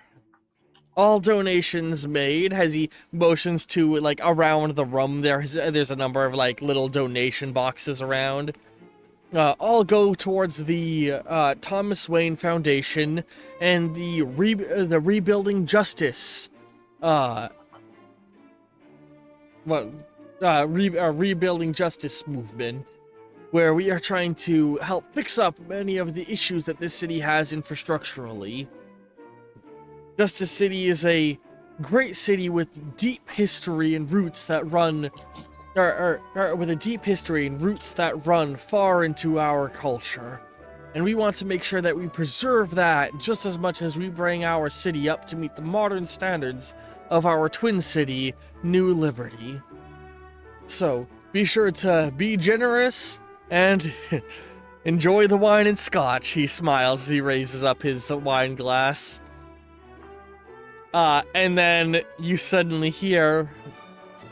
all donations made, as he motions to, like, around the room, there's a number of, like, little donation boxes around. All go towards the Thomas Wayne Foundation and the Rebuilding Justice, Rebuilding Justice movement, where we are trying to help fix up many of the issues that this city has infrastructurally. Justice City is a great city with deep history and roots that run, with a deep history and roots that run far into our culture. And we want to make sure that we preserve that just as much as we bring our city up to meet the modern standards of our twin city, New Liberty. So, be sure to be generous and enjoy the wine and scotch, he smiles as he raises up his wine glass. And then you suddenly hear,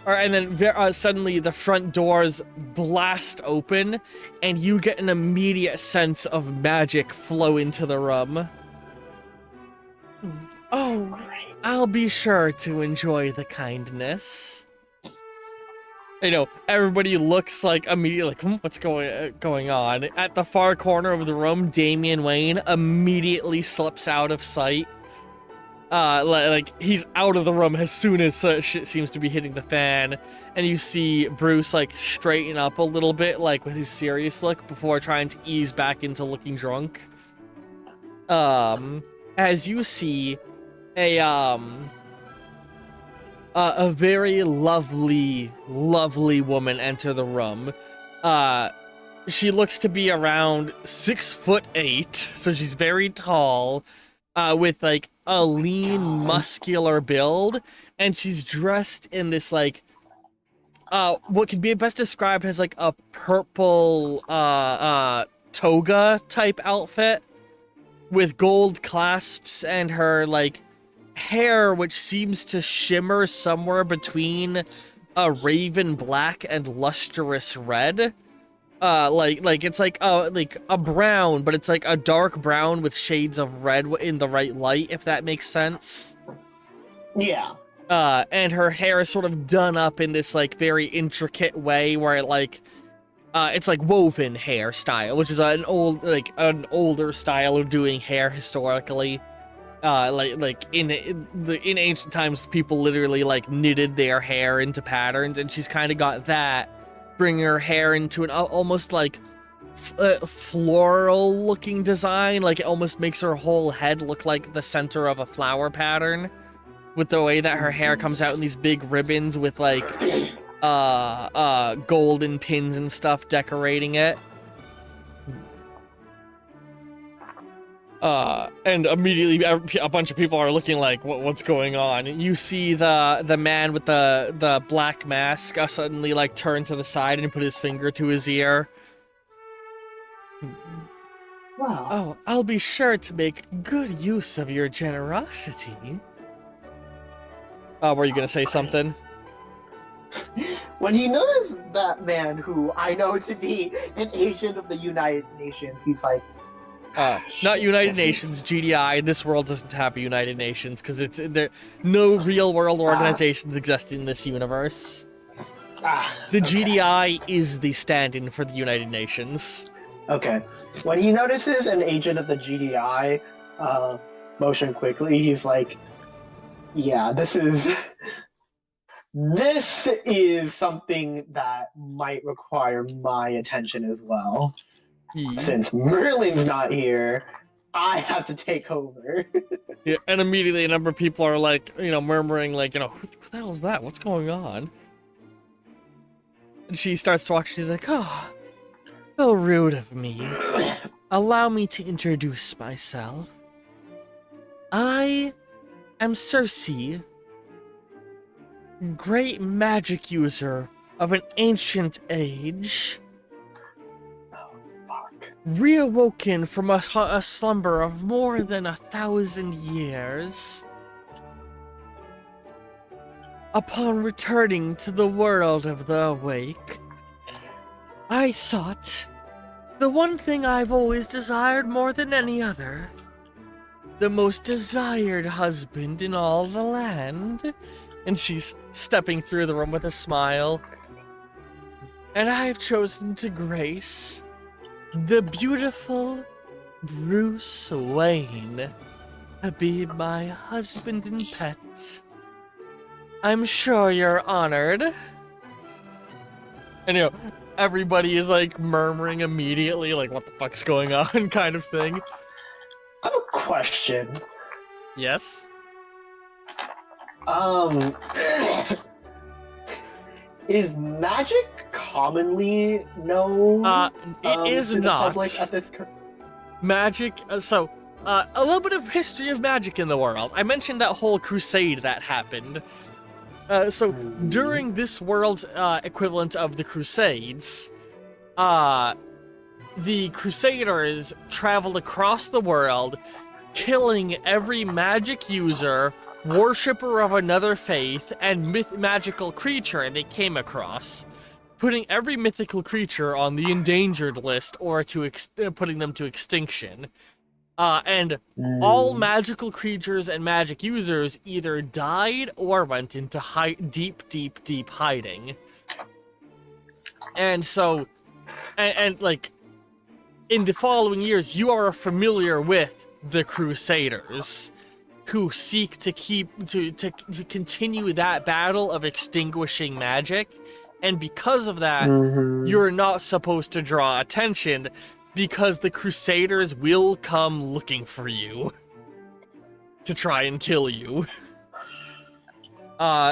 suddenly the front doors blast open, and you get an immediate sense of magic flow into the room. Oh, great. I'll be sure to enjoy the kindness. You know, everybody looks like immediately like, what's going on? At the far corner of the room, Damian Wayne immediately slips out of sight. Like he's out of the room as soon as shit seems to be hitting the fan, and you see Bruce like straighten up a little bit, like with his serious look, before trying to ease back into looking drunk. As you see a very lovely woman enter the room. She looks to be around 6'8", so she's very tall, with like a lean, muscular build, and she's dressed in this like what can be best described as like a purple toga type outfit with gold clasps, and her like hair, which seems to shimmer somewhere between a raven black and lustrous red. Like it's like a brown, but it's like a dark brown with shades of red in the right light, if that makes sense. Yeah. And her hair is sort of done up in this like very intricate way where it's like woven hairstyle, which is an older style of doing hair historically. in ancient times, people literally like knitted their hair into patterns, and she's kind of got that, bringing her hair into an almost like floral looking design. Like it almost makes her whole head look like the center of a flower pattern, with the way that her hair comes out in these big ribbons with like golden pins and stuff decorating it. And immediately a bunch of people are looking like, what's going on? You see the man with the black mask suddenly like turn to the side and put his finger to his ear. Wow. Oh, I'll be sure to make good use of your generosity. Were you gonna say something? When he noticed that man, who I know to be an agent of the United Nations, he's like, not United Nations, GDI. This world doesn't have a United Nations because no real world organizations exist in this universe. The GDI is the stand-in for the United Nations. Okay. When he notices an agent of the GDI motion quickly, he's like, yeah, this is something that might require my attention as well. Since Merlin's not here, I have to take over. Yeah, and immediately a number of people are like, murmuring like, who the hell is that? What's going on? And she starts talking. She's like, oh, so rude of me. Allow me to introduce myself. I am Cersei, great magic user of an ancient age. Reawoken from a slumber of more than 1,000 years. Upon returning to the world of the awake, I sought the one thing I've always desired more than any other. The most desired husband in all the land. And she's stepping through the room with a smile. And I have chosen to grace the beautiful Bruce Wayne to be my husband and pet. I'm sure you're honored. And everybody is like murmuring immediately, like, what the fuck's going on, kind of thing. I have a question. Yes? Is magic commonly known it is to the not. public at this Magic, a little bit of history of magic in the world. I mentioned that whole crusade that happened. During this world's equivalent of the Crusades, the Crusaders traveled across the world, killing every magic user, worshipper of another faith, and magical creature they came across, putting every mythical creature on the endangered list or putting them to extinction. And all magical creatures and magic users either died or went into deep hiding. And so, and like, in the following years, you are familiar with the Crusaders, who seek to continue that battle of extinguishing magic. And because of that, you're not supposed to draw attention, because the Crusaders will come looking for you to try and kill you.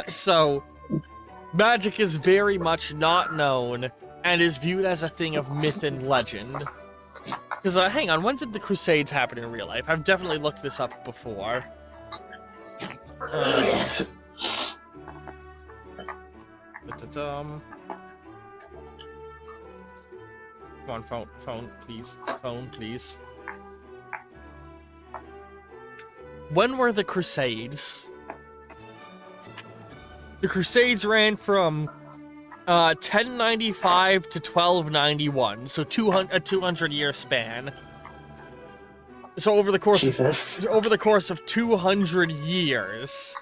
So magic is very much not known and is viewed as a thing of myth and legend. Because, hang on, when did the Crusades happen in real life? I've definitely looked this up before. Come on, phone, please. Phone, please. When were the Crusades? The Crusades ran from 1095 to 1291, so a 200-year span. So over the course of 200 years,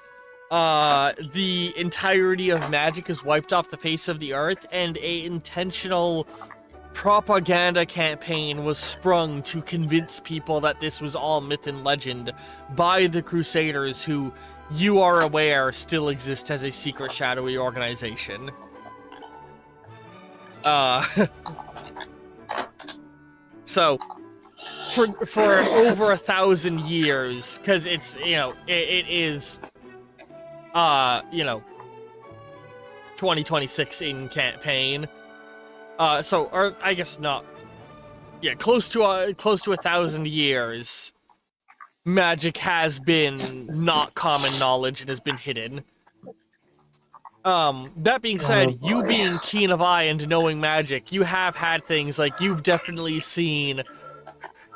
the entirety of magic is wiped off the face of the earth, and a intentional propaganda campaign was sprung to convince people that this was all myth and legend by the Crusaders, who, you are aware, still exist as a secret shadowy organization. So, for over 1,000 years, because it's, it is, 2026 in campaign. Or I guess not. Yeah, close to 1,000 years. Magic has been not common knowledge and has been hidden. That being said, you being keen of eye and knowing magic, you have had things like you've definitely seen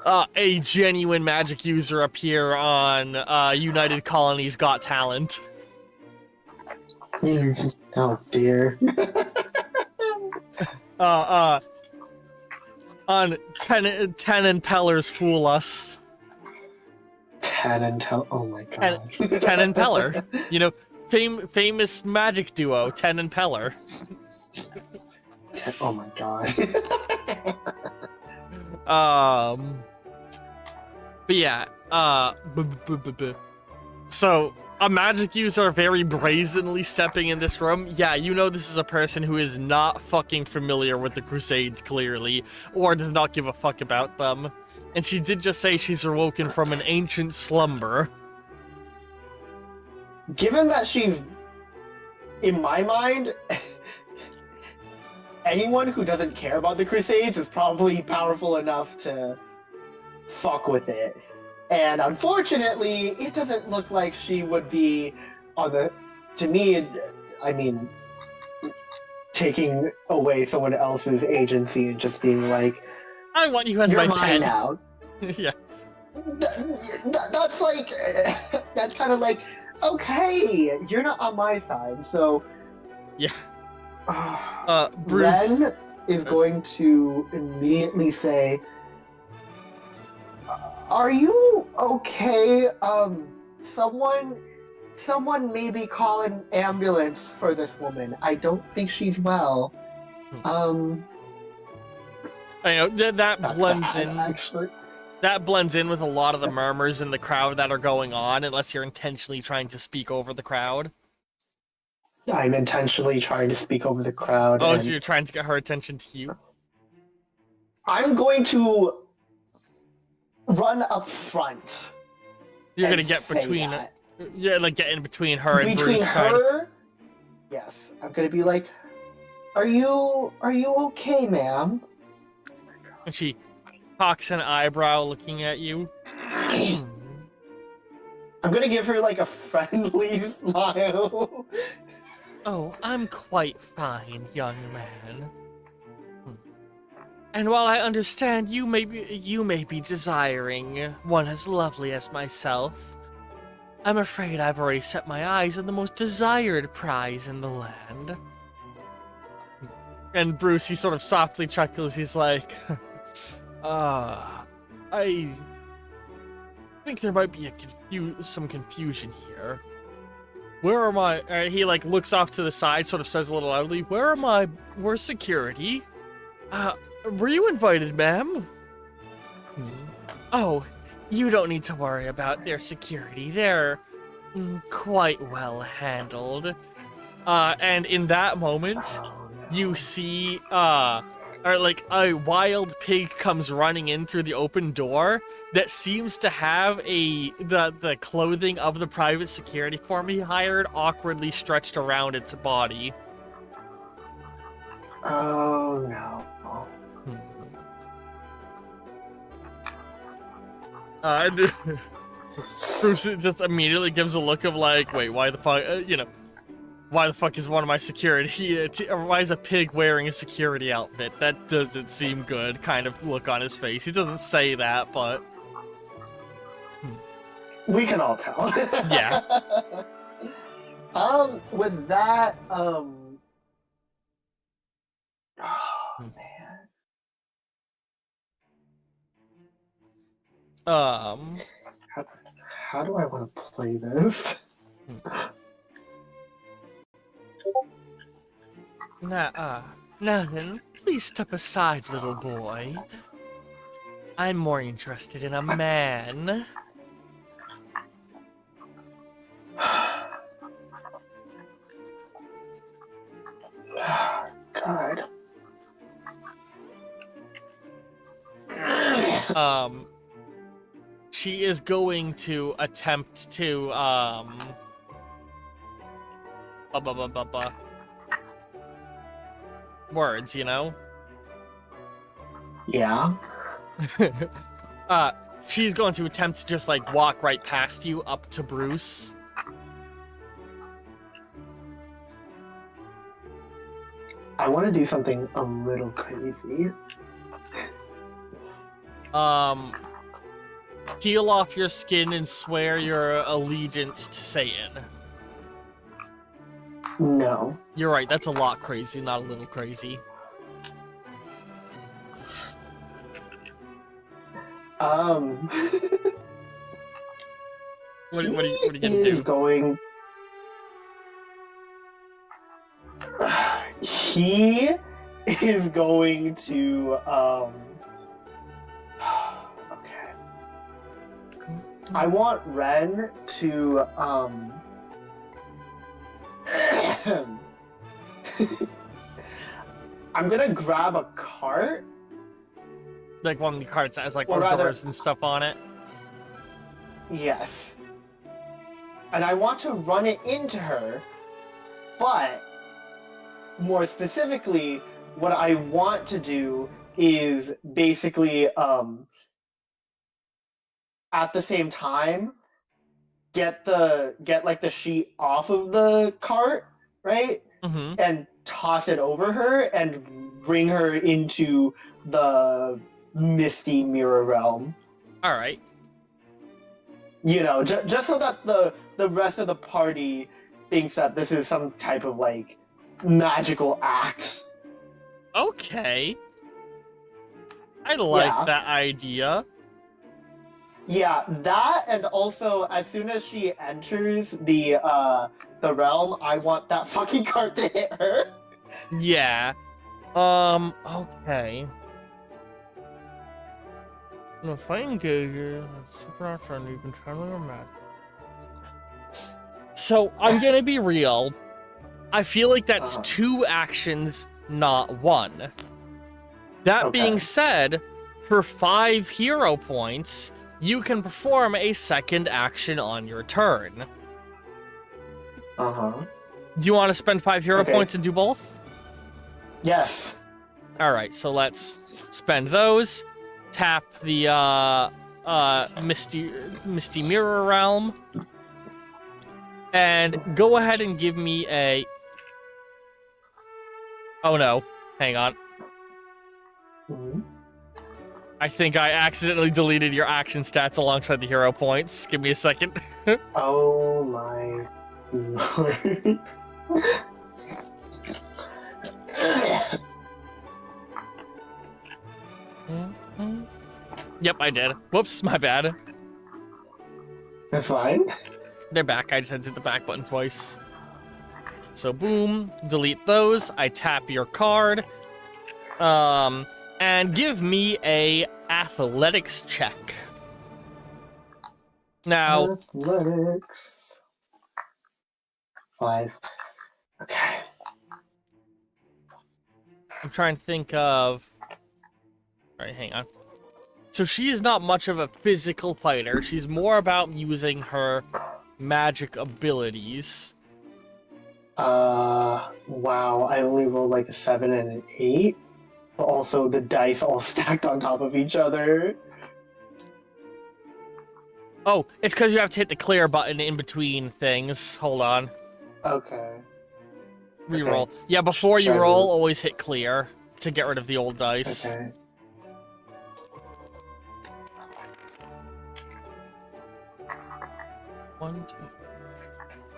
a genuine magic user appear on United Colonies Got Talent. Oh dear. On Ten and Peller's Fool Us. Oh my god. Ten and Peller. Famous magic duo, Ten and Peller. Oh my god. But yeah, so, a magic user very brazenly stepping in this room. Yeah, this is a person who is not fucking familiar with the Crusades, clearly, or does not give a fuck about them. And she did just say she's awoken from an ancient slumber. Given that she's, in my mind, anyone who doesn't care about the Crusades is probably powerful enough to fuck with it. And unfortunately, it doesn't look like she would be to me, I mean, taking away someone else's agency and just being like, I want you as you're my mine pet. now. Yeah. That's like, that's kind of like, okay, you're not on my side, so... Yeah. Bruce... Ren is going to immediately say, are you okay? Someone maybe call an ambulance for this woman. I don't think she's well. I know, that blends in... Actually. That blends in with a lot of the murmurs in the crowd that are going on, unless you're intentionally trying to speak over the crowd. I'm intentionally trying to speak over the crowd. Oh, so you're trying to get her attention to you? I'm going to run up front. You're gonna get between... Yeah, like get in between her and between Bruce. Her? Yes. I'm gonna be like, are you okay, ma'am? And she cocks an eyebrow looking at you. I'm gonna give her like a friendly smile. Oh, I'm quite fine, young man. And while I understand you may be desiring one as lovely as myself, I'm afraid I've already set my eyes on the most desired prize in the land. And Bruce, he sort of softly chuckles. He's like, I think there might be some confusion here. Where am I? He like looks off to the side, sort of says a little loudly, where's security? Were you invited, ma'am? Oh, you don't need to worry about their security. They're quite well handled. And in that moment, you see, like a wild pig comes running in through the open door that seems to have the clothing of the private security firm he hired awkwardly stretched around its body. Oh no. Bruce just immediately gives a look of like, wait, why the fuck, why the fuck is one of my security, why is a pig wearing a security outfit? That doesn't seem good kind of look on his face. He doesn't say that, but... We can all tell. Yeah. With that, oh man. How do I want to play this? Now then, Please step aside, little boy. I'm more interested in a man. God. She is going to attempt to, words, you know? Yeah. She's going to attempt to just, like, walk right past you up to Bruce. I want to do something a little crazy. Peel off your skin and swear your allegiance to Satan. No. You're right, that's a lot crazy, not a little crazy. What are you gonna do? He is going to, okay. I want Ren to, I'm gonna grab a cart. Like one of the carts that has like Or rather- doors and stuff on it. Yes. And I want to run it into her, but more specifically, what I want to do is basically, at the same time, get like the sheet off of the cart, right? Mm-hmm. And toss it over her and bring her into the misty mirror realm. All right. You know, just so that the rest of the party thinks that this is some type of like magical act. Okay. I like Yeah. that idea. Yeah, that, and also as soon as she enters the realm, I want that fucking cart to hit her. Yeah. Okay. If I engage you, super option, you can channel your magic. So, I'm gonna be real. I feel like that's 2 actions, not 1. That Okay. being said, for 5 hero points, you can perform a second action on your turn. Uh-huh. Do you want to spend 5 hero Okay. points and do both? Yes. Alright, so let's spend those. Tap the Misty Mirror Realm. And go ahead and give me a... Oh no, hang on. Mhm. I think I accidentally deleted your action stats alongside the hero points. Give me a second. Oh my lord. Yep, I did. Whoops, my bad. That's fine. They're back. I just had to hit the back button twice. So boom, delete those. I tap your card. And give me a athletics check. Now, Athletics. 5. Okay. I'm trying to think of... Alright, hang on. So she is not much of a physical fighter. She's more about using her magic abilities. Wow, I only rolled like a 7 and an 8. But also the dice all stacked on top of each other. Oh, it's because you have to hit the clear button in between things. Hold on. Okay. Reroll. Okay. Yeah, before you Should I roll, roll? always hit clear to get rid of the old dice. Okay. One, two.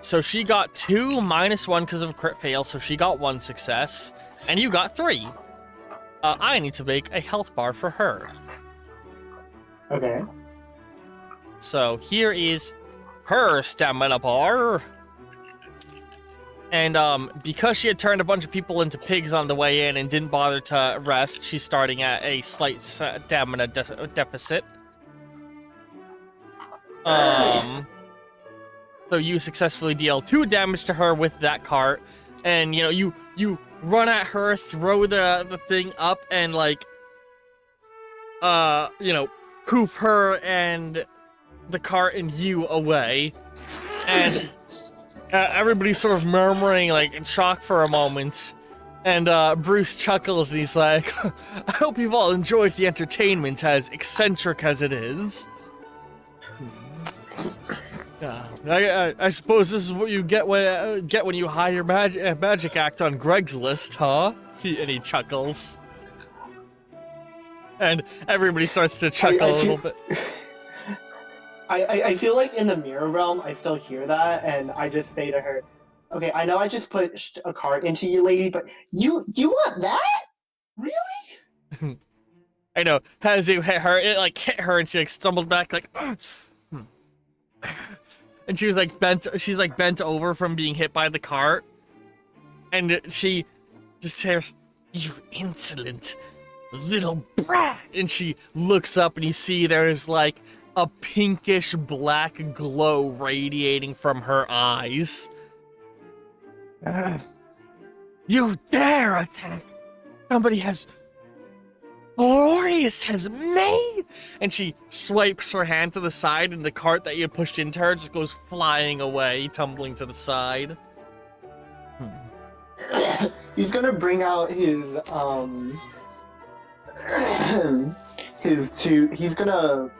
So she got 2 minus 1 because of a crit fail, so she got 1 success. And you got 3. I need to make a health bar for her. Okay. So here is her stamina bar. And because she had turned a bunch of people into pigs on the way in and didn't bother to rest, she's starting at a slight stamina deficit. So you successfully deal 2 damage to her with that cart, and you run at her, throw the thing up, and like poof her and the cart and you away, and everybody's sort of murmuring like in shock for a moment, and Bruce chuckles and he's like, "I hope you've all enjoyed the entertainment, as eccentric as it is." I suppose this is what you get when you hire your magic act on Greg's list, huh? And he chuckles, and everybody starts to chuckle a little bit. I feel like in the mirror realm, I still hear that, and I just say to her, "Okay, I know I just pushed a cart into you, lady, but you want that? Really?" I know. As you hit her, it like hit her, and she like stumbled back, like. And she was like bent. She's like bent over from being hit by the cart, and she just says, "You insolent little brat!" And she looks up, and you see there's like a pinkish black glow radiating from her eyes. You dare attack somebody as glorious as me! And she swipes her hand to the side, and the cart that you had pushed into her just goes flying away, tumbling to the side. He's gonna bring out his he's gonna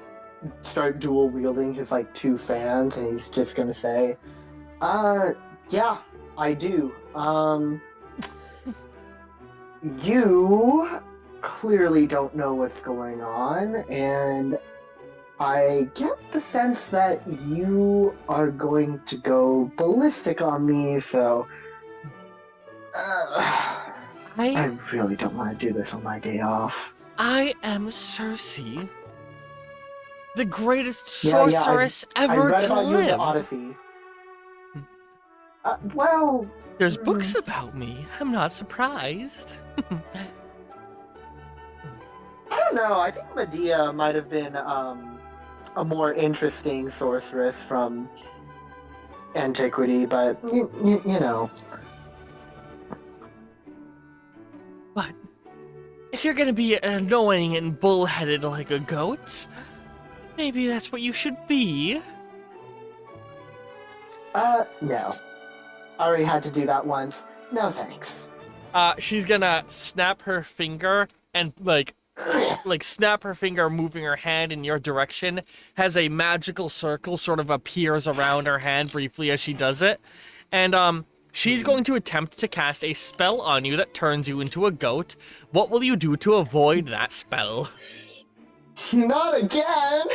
start dual wielding his like 2 fans, and he's just gonna say, yeah, I do. You clearly don't know what's going on, and I get the sense that you are going to go ballistic on me, so I really don't want to do this on my day off. I am Circe, the greatest sorceress ever I read to about you in live. the Odyssey. Well, There's books about me. I'm not surprised. I don't know. I think Medea might have been a more interesting sorceress from antiquity, but you know. But if you're gonna be annoying and bullheaded like a goat, maybe that's what you should be. No. I already had to do that once. No thanks. She's gonna snap her finger and like snap her finger, moving her hand in your direction. Has a magical circle sort of appears around her hand briefly as she does it, and she's going to attempt to cast a spell on you that turns you into a goat. What will you do to avoid that spell? Not again!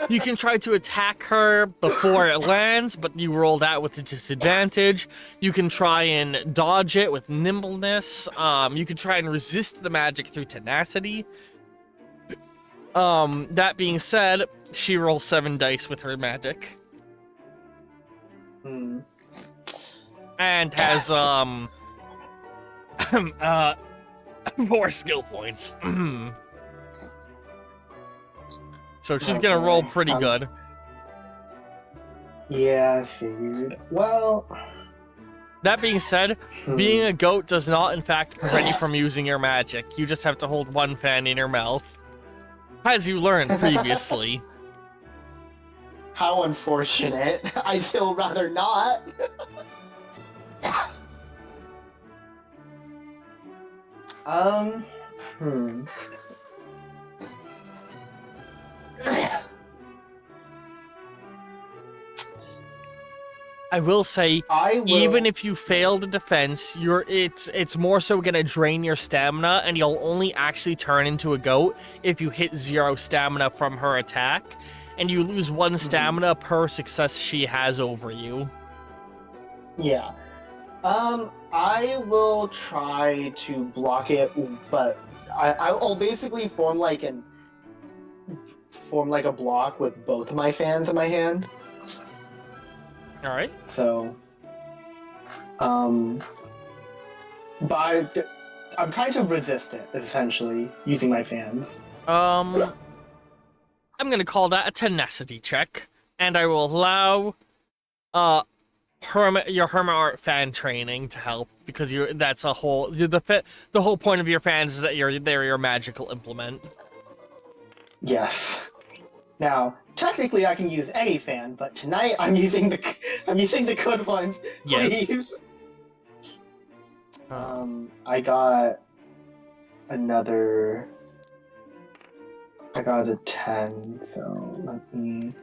You can try to attack her before it lands, but you roll that with a disadvantage. You can try and dodge it with nimbleness. You can try and resist the magic through tenacity. That being said, she rolls 7 dice with her magic. And has, 4 skill points. So she's gonna roll pretty good. Yeah, I figured. Well... That being said, being a goat does not, in fact, prevent you from using your magic. You just have to hold 1 fan in your mouth. As you learned previously. How unfortunate. I'd still rather not. I will say, even if you fail the defense, it's more so gonna drain your stamina, and you'll only actually turn into a goat if you hit 0 stamina from her attack, and you lose 1 stamina per success she has over you. Yeah. I will try to block it, but I'll basically form like a block with both my fans in my hand. All right. So But I'm trying to resist it, essentially, using my fans. I'm gonna call that a tenacity check, and I will allow your hermit art fan training to help, because that's a whole the whole point of your fans is that they're your magical implement. Yes. Now, technically, I can use any fan, but tonight I'm using the good ones. Yes. Please. I got another. I got a 10, so let me.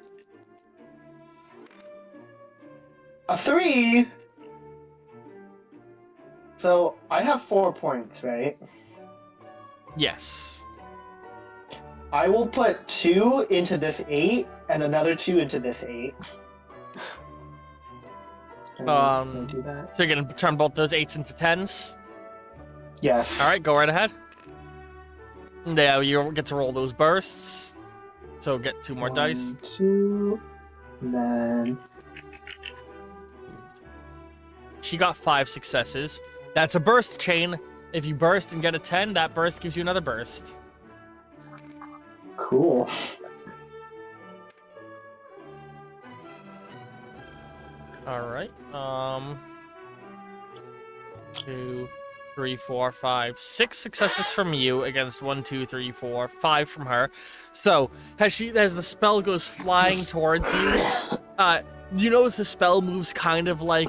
A 3. So I have 4 points, right? Yes. I will put 2 into this 8 and another 2 into this 8. Can I do that? So you're gonna turn both those 8s into 10s? Yes. Alright, go right ahead. Now you get to roll those bursts. So get 2 more dice. 2, and then... She got 5 successes. That's a burst chain. If you burst and get a 10, that burst gives you another burst. Cool. Alright. 2, 3, 4, 5, 6 successes from you against 1, 2, 3, 4, 5 from her. So, as the spell goes flying towards you, you notice the spell moves kind of like,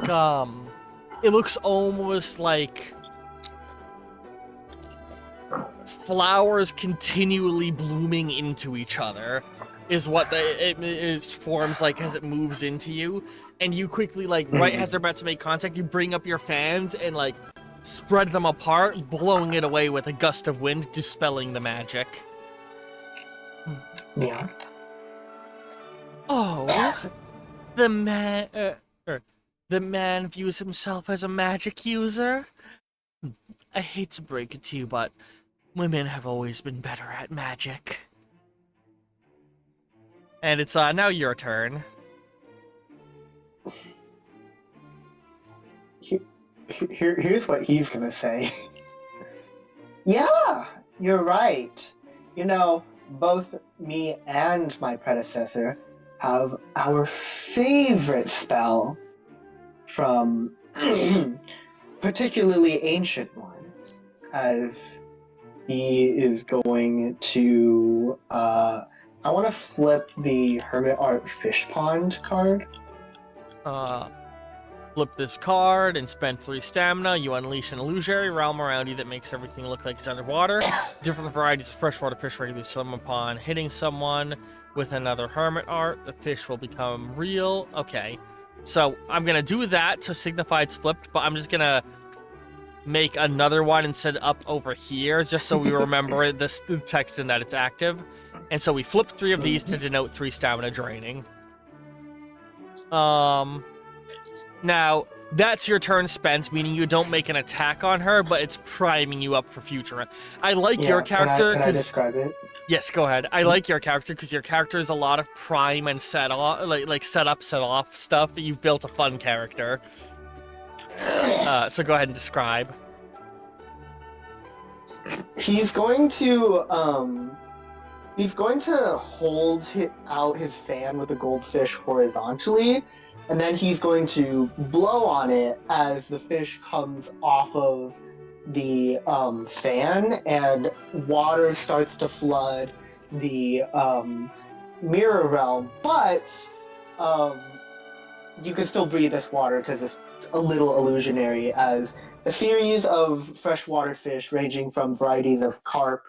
it looks almost like flowers continually blooming into each other, is what it forms like as it moves into you. And you quickly, like, right as they're about to make contact, you bring up your fans and, like, spread them apart, blowing it away with a gust of wind, dispelling the magic. Yeah. Oh, the man views himself as a magic user? I hate to break it to you, but women have always been better at magic. And it's now your turn. Here's what he's gonna say. Yeah, you're right. You know, both me and my predecessor have our favorite spell from particularly ancient one, as he is going to I want to flip the Hermit Art Fish Pond card. Flip this card and spend 3 stamina. You unleash an illusory realm around you that makes everything look like it's underwater. Different varieties of freshwater fish regularly swim upon hitting someone with another hermit art. The fish will become real. Okay. So I'm going to do that to signify it's flipped, but I'm just going to make another one and set it up over here just so we remember the text in that it's active. And so we flipped 3 of these to denote 3 stamina draining. Now, that's your turn spent, meaning you don't make an attack on her, but it's priming you up for future. I like your character Can I describe it? Yes, go ahead. I like your character because your character is a lot of prime and set off, like set up, set off stuff. You've built a fun character. So go ahead and describe. He's going to hold out his fan with the goldfish horizontally, and then he's going to blow on it as the fish comes off of the fan, and water starts to flood the mirror realm. But you can still breathe this water because it's a little illusionary, as a series of freshwater fish ranging from varieties of carp,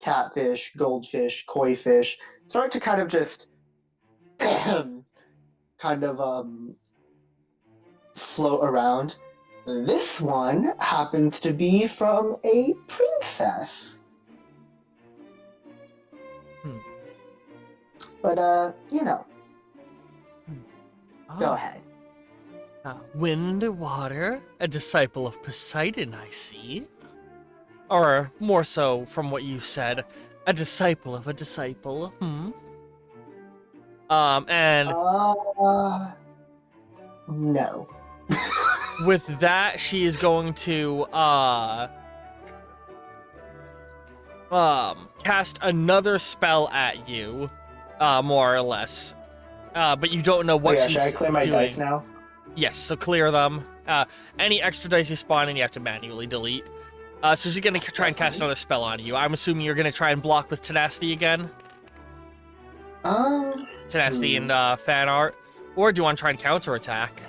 catfish, goldfish, koi fish start to kind of just float around. This one happens to be from a princess. But you know. Go ahead. Wind, water, a disciple of Poseidon, I see. Or, more so, from what you said, a disciple of a disciple, No. with that, she is going to cast another spell at you, more or less. But you don't know what Should she's I clear my doing. dice now? Yes, so clear them. Any extra dice you spawn in, you have to manually delete. So she's gonna try and cast another spell on you. I'm assuming you're gonna try and block with Tenacity again? Tenacity and fan art? Or do you want to try and counterattack?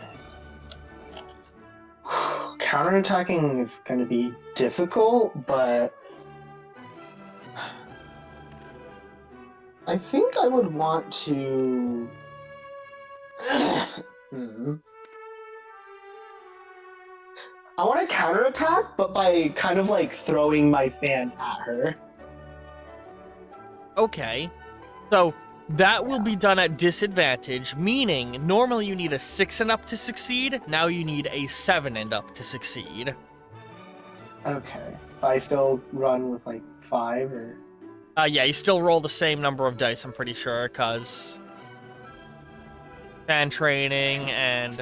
Counterattacking is going to be difficult, but I think I would want to. I want to counterattack, but by kind of like throwing my fan at her. Okay. So that will be done at disadvantage, meaning normally you need a 6 and up to succeed. Now you need a 7 and up to succeed. Okay. I still run with like 5 or. Yeah, you still roll the same number of dice, I'm pretty sure, because fan training and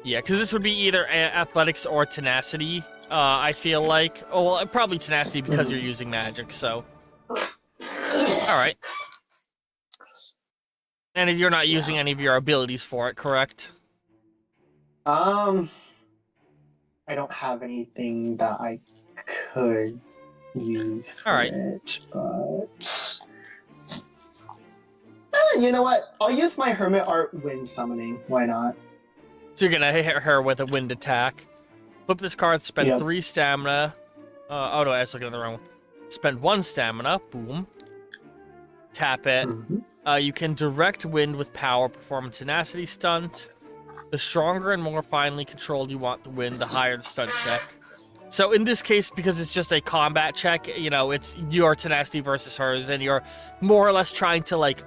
yeah, because this would be either athletics or tenacity. I feel like, oh, well, probably tenacity because you're using magic. So, all right. And if you're not using any of your abilities for it, correct? I don't have anything that I could use for All right. it, but you know what? I'll use my Hermit Art Wind Summoning. Why not? So you're gonna hit her with a wind attack. Flip this card, spend 3 stamina. Oh no, I was looking at the wrong one. Spend 1 stamina, boom. Tap it. You can direct wind with power, perform a tenacity stunt. The stronger and more finely controlled you want the wind, the higher the stunt check. So in this case, because it's just a combat check, you know, it's your tenacity versus hers, and you're more or less trying to, like,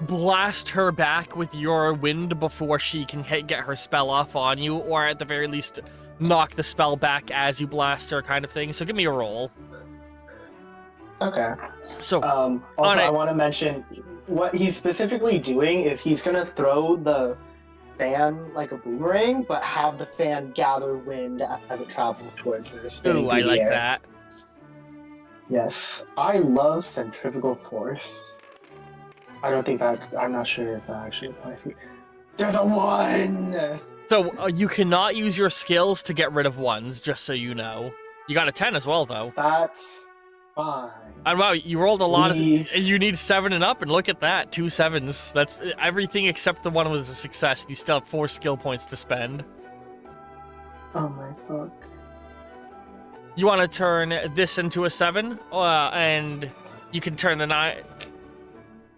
blast her back with your wind before she can get her spell off on you, or at the very least, knock the spell back as you blast her, kind of thing. So give me a roll. Okay. So, also, I want to mention what he's specifically doing is he's gonna throw the fan like a boomerang, but have the fan gather wind as it travels towards her. Ooh, I like that. Yes, I love centrifugal force. I don't think that. I'm not sure if that actually applies here. There's a 1! So, you cannot use your skills to get rid of 1s, just so you know. You got a 10 as well, though. That's fine. And wow, you rolled a lot of... You need 7 and up, and look at that. 2 7s. That's everything except the 1 was a success. You still have 4 skill points to spend. Oh my fuck. You want to turn this into a 7? And you can turn the 9...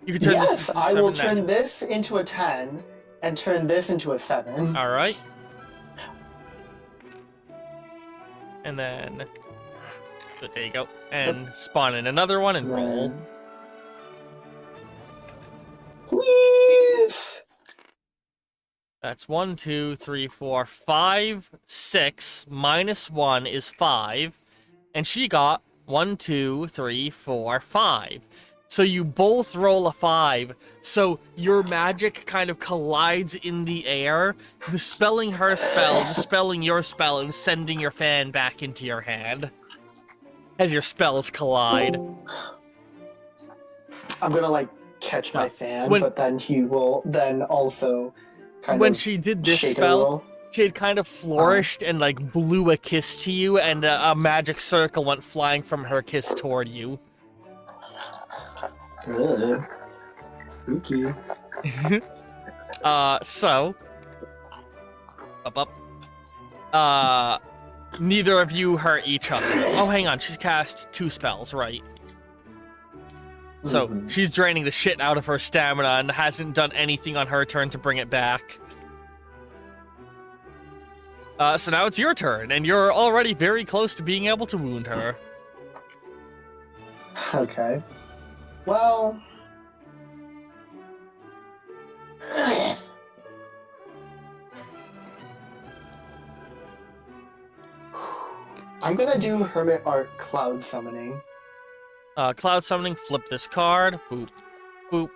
You can turn this into a 7. I will turn this into a 10, and turn this into a 7. Alright. And then... There you go. And spawn in another one and roll. Please! That's 1, 2, 3, 4, 5, 6. Minus 1 is 5. And she got 1, 2, 3, 4, 5. So you both roll a 5. So your magic kind of collides in the air, dispelling her spell, dispelling your spell, and sending your fan back into your hand. As your spells collide. I'm gonna, like, catch my fan, but then he will then also kind of... When she did this spell, she had kind of flourished and, like, blew a kiss to you, and a magic circle went flying from her kiss toward you. Ugh. Spooky. So... Neither of you hurt each other. Oh, hang on. She's cast 2 spells, right? So, she's draining the shit out of her stamina and hasn't done anything on her turn to bring it back. So now it's your turn, and you're already very close to being able to wound her. Okay. Well... I'm gonna do Hermit Art Cloud Summoning. Cloud Summoning, flip this card. Boop. Boop.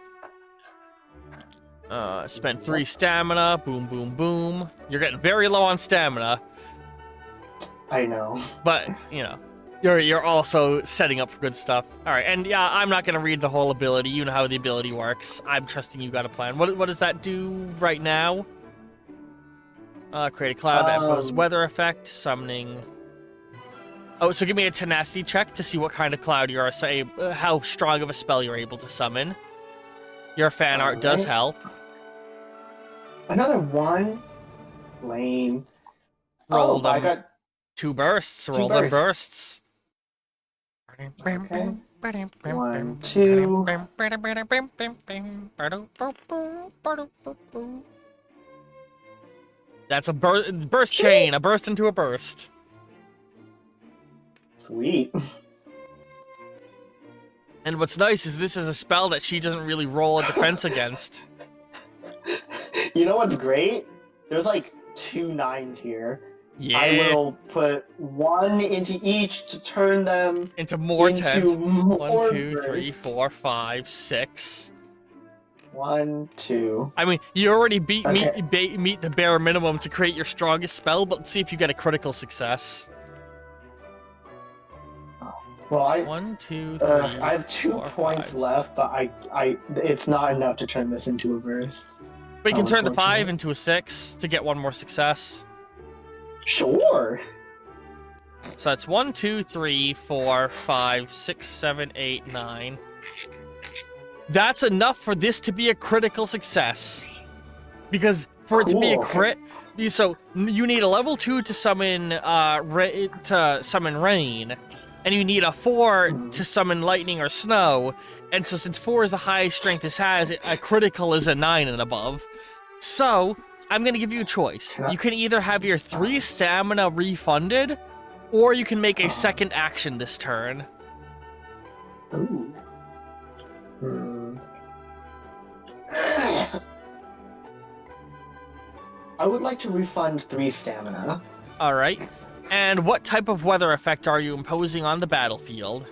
Spent 3 stamina. Boom, boom, boom. You're getting very low on stamina, I know. but you know, you're also setting up for good stuff. All right, and yeah, I'm not gonna read the whole ability. You know how the ability works. I'm trusting you got a plan. What does that do right now? Create a cloud that imposes weather effect, summoning. Oh, so give me a tenacity check to see what kind of cloud you are. Say how strong of a spell you're able to summon. Your fan art does help. Another one? Lame. Roll Oh, them. I got 2 bursts. Roll them bursts. Okay. 1, 2. That's a burst chain. A burst into a burst. Sweet. And what's nice is this is a spell that she doesn't really roll a defense against. You know what's great? There's like 2 9s here. Yeah. I will put 1 into each to turn them into more into tens. more 1, 2, 3, bursts. 4, 5, 6. 1, 2. I mean, you already beat Okay. meet the bare minimum to create your strongest spell, but let's see if you get a critical success. Well, 1, 2, 3. I have 2 4, points 5, left, but it's not enough to turn this into a verse. But you can turn the 5 unfortunate. into a 6 to get 1 more success. Sure. So that's 1, 2, 3, 4, 5, 6, 7, 8, 9. That's enough for this to be a critical success. Because for it to be a Cool. crit, so you need a level 2 to summon rain, and you need a 4 to summon lightning or snow. And so since 4 is the highest strength this has, a critical is a 9 and above. So I'm gonna give you a choice. You can either have your 3 stamina refunded, or you can make a second action this turn. Ooh. Hmm. I would like to refund 3 stamina. All right. And what type of weather effect are you imposing on the battlefield?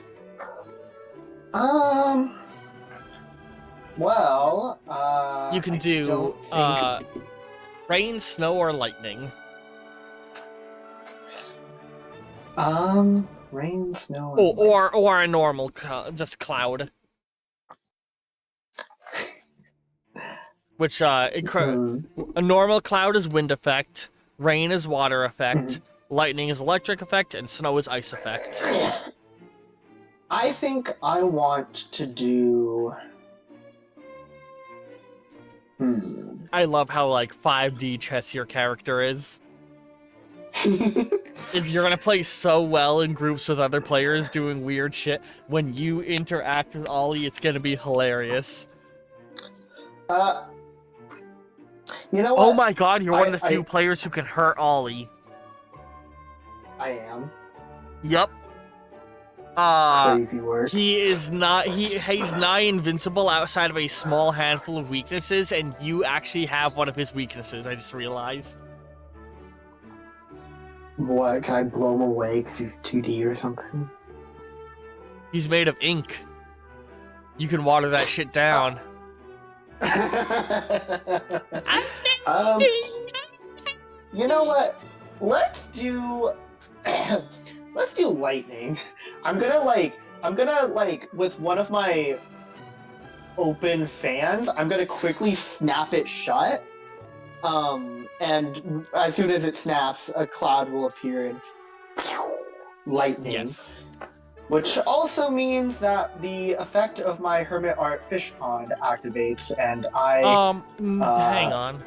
Well, You can I do don't think- rain, snow, or lightning. Rain, snow, Oh, and or a normal, just cloud. Which Hmm. a normal cloud is wind effect, rain is water effect, lightning is electric effect, and snow is ice effect. I think I want to do. I love how like 5D chess your character is. If you're gonna play so well in groups with other players doing weird shit, when you interact with Ollie, it's gonna be hilarious. You know what? Oh my god, you're one of the I- few players who can hurt Ollie. I am. Yup. Crazy work. He is not. He's nigh invincible outside of a small handful of weaknesses, and you actually have one of his weaknesses. I just realized. What? Can I blow him away because he's 2D or something? He's made of ink. You can water that shit down. You know what? Let's do let's do lightning. I'm gonna like with one of my open fans, I'm gonna quickly snap it shut. And as soon as it snaps, a cloud will appear and lightning. Yes. Which also means that the effect of my Hermit Art Fish Pond activates, and I... Hang on.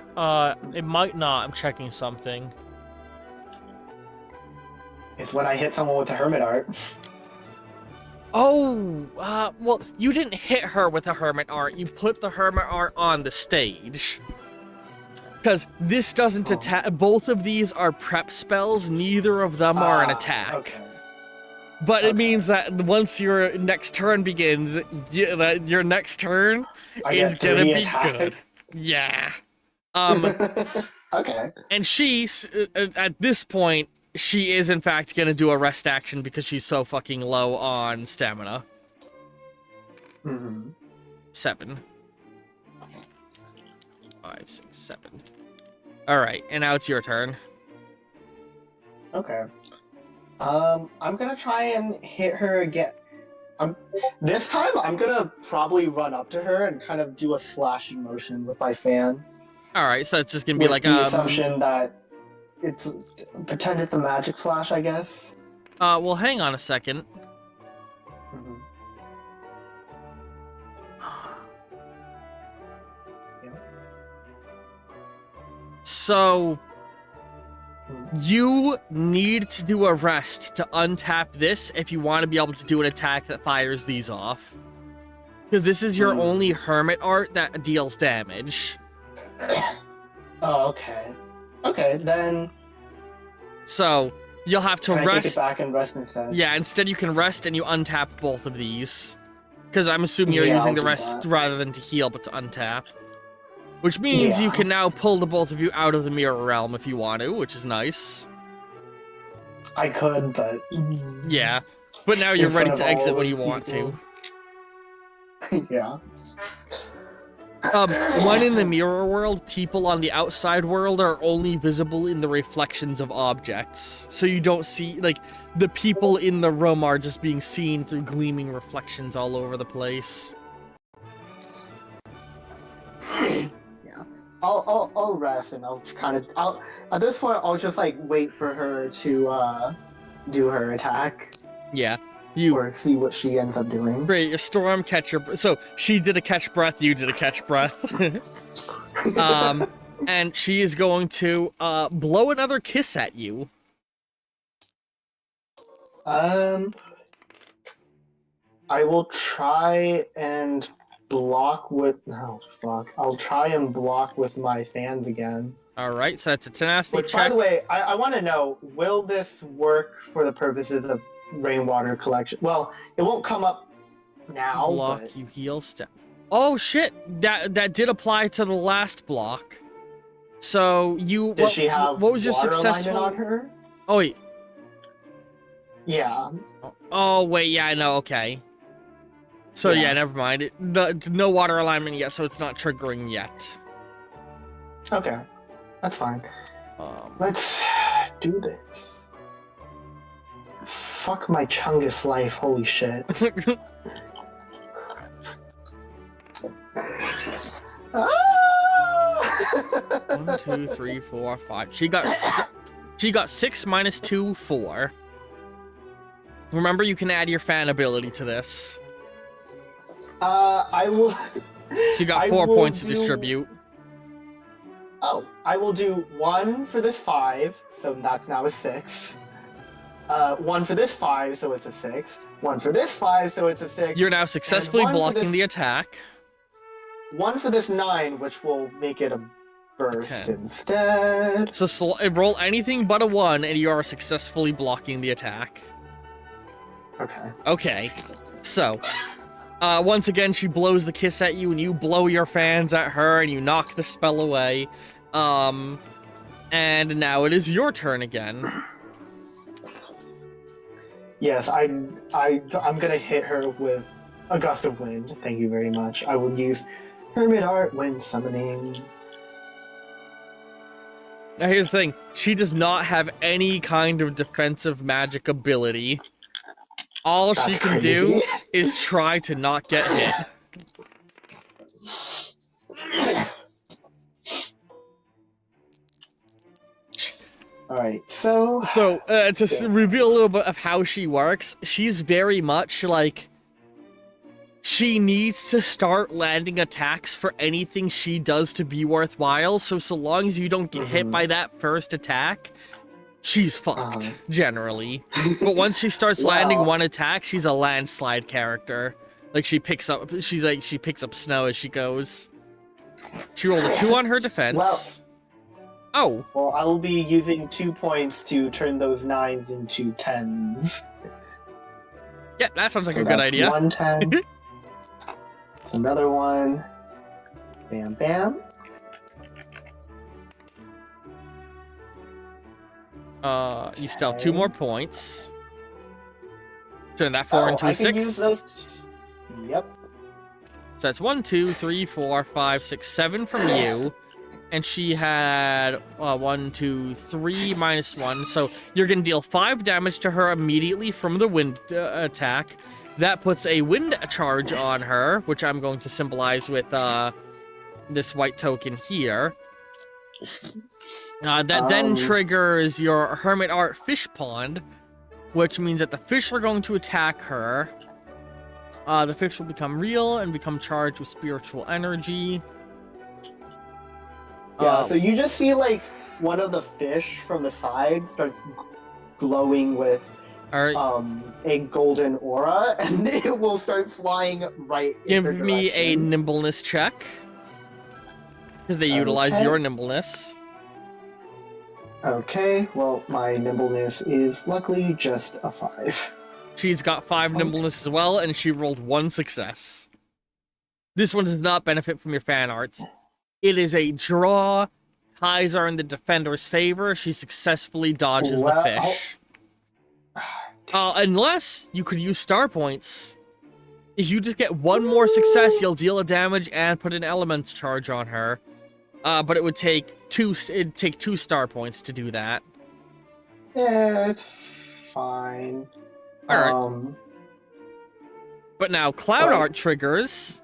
It might not. I'm checking something. It's when I hit someone with the Hermit Art. Oh, well, you didn't hit her with the Hermit Art. You put the Hermit Art on the stage. Because this doesn't attack. Both of these are prep spells. Neither of them are an attack. Okay. But it means that once your next turn begins, your next turn I is get gonna 3 be attack. good. Yeah. Okay. And she's at this point, she is in fact gonna do a rest action because she's so fucking low on stamina. 7. 5, 6, 7. All right, and now it's your turn. Okay. I'm gonna try and hit her again. This time, I'm gonna probably run up to her and kind of do a slashing motion with my fan. All right, so it's just gonna be With like the assumption that pretend it's a magic slash, I guess. Well, hang on a second. Mhm. So you need to do a rest to untap this if you want to be able to do an attack that fires these off. Because this is your only hermit art that deals damage. Oh, okay. Okay, then So you'll have to can I take it rest. back and rest instead? Yeah, instead you can rest and you untap both of these. Because I'm assuming you're Yeah, using I'll the do rest that. rather than to heal, but to untap. Which means you Yeah. can now pull the both of you out of the mirror realm if you want to, which is nice. I could, but Yeah. But now you're In ready front to of exit all when those you want to. people. Yeah. When in the mirror world, people on the outside world are only visible in the reflections of objects. So you don't see, like, the people in the room are just being seen through gleaming reflections all over the place. Yeah. I'll rest and I'll at this point I'll just like wait for her to do her attack Yeah. You or see what she ends up doing. create your storm catcher. So she did a catch breath, you did a catch breath. And she is going to blow another kiss at you. I will try and block with I'll try and block with my fans again. All right, so that's a tenacity Which, by check. the way, I want to know, will this work for the purposes of rainwater collection? Well, it won't come up now, Block, but... you heal, step. Oh shit! That did apply to the last block. So you Did she have what was your water successful? alignment on her? Oh wait. Yeah. Oh wait, yeah, I know. Okay. So yeah, Yeah. never mind. No water alignment yet, so it's not triggering yet. Okay. That's fine. Let's do this. Fuck my Chungus life, holy shit. Ah! 1, 2, 3, 4, 5. She got 6 minus 2, 4. Remember, you can add your fan ability to this. I will... So you got I 4 will points to do- distribute. Oh, I will do 1 for this 5, so that's now a 6. 1 for this 5, so it's a 6. 1 for this 5, so it's a 6. You're now successfully one for blocking this- the attack. 1 for this 9, which will make it a burst 10. instead. So roll anything but a 1, and you are successfully blocking the attack. Okay. Okay, so once again, she blows the kiss at you, and you blow your fans at her, and you knock the spell away. And now it is your turn again. Yes, I'm gonna hit her with a gust of wind. Thank you very much. I will use Hermit Art when summoning. Now here's the thing, she does not have any kind of defensive magic ability. All she That's can crazy. do is try to not get hit. Alright, so... So, reveal a little bit of how she works, she's very much like... She needs to start landing attacks for anything she does to be worthwhile, so long as you don't get hit by that first attack, she's fucked, generally. But once she starts landing Well- one attack, she's a landslide character. Like, she picks up snow as she goes. She rolled a 2 on her defense. Oh, Well, I will be using 2 points to turn those 9s into 10s. yeah, that sounds like So a good that's idea. 1 10. It's another one. Bam, bam. You still have 2 more points. Turn that 4 into I a can use 6. those. Yep. So that's 1, 2, 3, 4, 5, 6, 7 from you. And she had 1, 2, 3 minus 1. So you're going to deal 5 damage to her immediately from the wind attack. That puts a wind charge on her, which I'm going to symbolize with this white token here. That then triggers your Hermit Art Fish Pond, which means that the fish are going to attack her. The fish will become real and become charged with spiritual energy. Yeah, so you just see like one of the fish from the side starts glowing with a golden aura, and it will start flying right in her Give me a direction. nimbleness check. Because they utilize Okay. your nimbleness. Okay, well, my nimbleness is luckily just a 5. She's got 5 nimbleness as well, and she rolled 1 success. This one does not benefit from your fan arts. It is a draw. Ties are in the defender's favor. She successfully dodges the fish. Unless you could use star points. If you just get 1 more success, you'll deal a damage and put an elements charge on her. But it would take 2 star points to do that. Yeah, it's fine. Alright. But now Cloud Art triggers.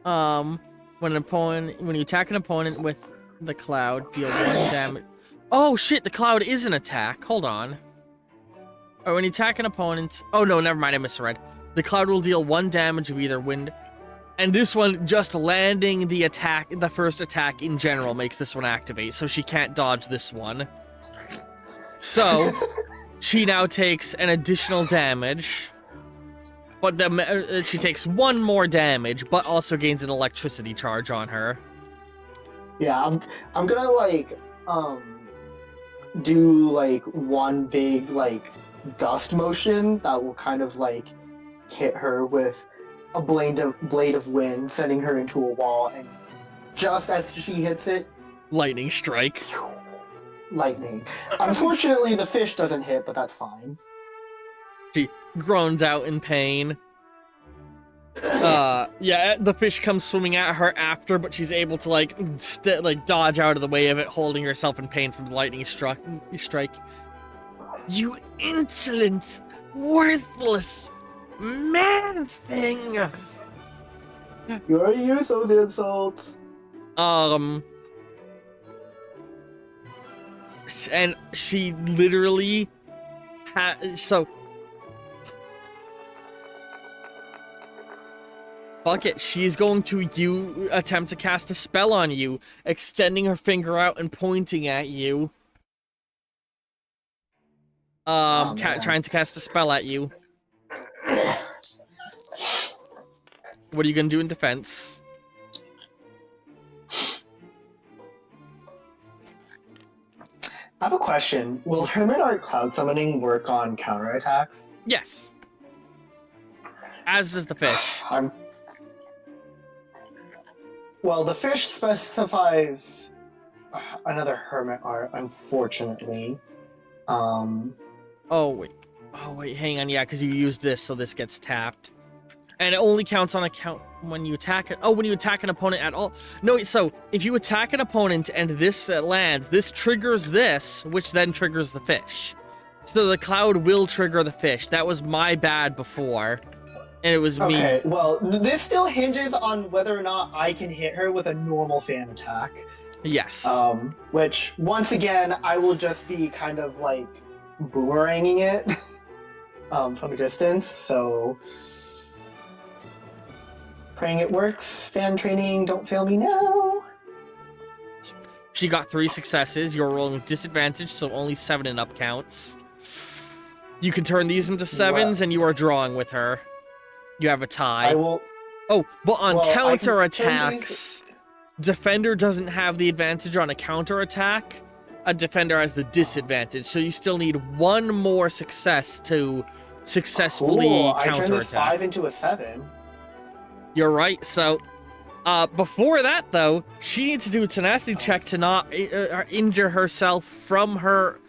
When you attack an opponent with the cloud, deal 1 damage. Oh shit, the cloud is an attack. Hold on. Or when you attack an opponent. Oh no, never mind, I misread. The cloud will deal 1 damage of either wind. And this one, just landing the first attack in general makes this one activate, so she can't dodge this one. So, she now takes an additional damage. But she takes 1 more damage, but also gains an electricity charge on her. Yeah, I'm gonna like do like one big like gust motion that will kind of like hit her with a blade of wind, sending her into a wall, and just as she hits it, Lightning strike. lightning. Unfortunately, the fish doesn't hit, but that's fine. She groans out in pain. Yeah, the fish comes swimming at her after, but she's able to like dodge out of the way of it, holding herself in pain from the lightning strike. You insolent, worthless man thing! You already used those insults. And she literally fuck it, she's going to attempt to cast a spell on you, extending her finger out and pointing at you. Trying to cast a spell at you. What are you gonna do in defense? I have a question. Will Hermit Art Cloud Summoning work on counterattacks? Yes. As does the fish. Well, the fish specifies another Hermit Art, unfortunately. Oh wait, hang on, yeah, because you used this, so this gets tapped. And it only counts on account when you attack it. Oh, when you attack an opponent at all. No, so if you attack an opponent and this lands, this triggers this, which then triggers the fish. So the cloud will trigger the fish. That was my bad before. And it was me. Okay, well, this still hinges on whether or not I can hit her with a normal fan attack. Yes. Which, once again, I will just be kind of like boomeranging it from a distance, so praying it works. Fan training, don't fail me now. She got 3 successes. You're rolling with disadvantage, so only 7 and up counts. You can turn these into 7s, and you are drawing with her. You have a tie. I will. Oh, but on Well, I can counter turn attacks, defender doesn't have the advantage on a counter attack. A defender has the disadvantage, so you still need 1 more success to successfully Cool. I turned counter this attack. 5 into a 7. You're right. So, before that though, she needs to do a tenacity check to not injure herself from her.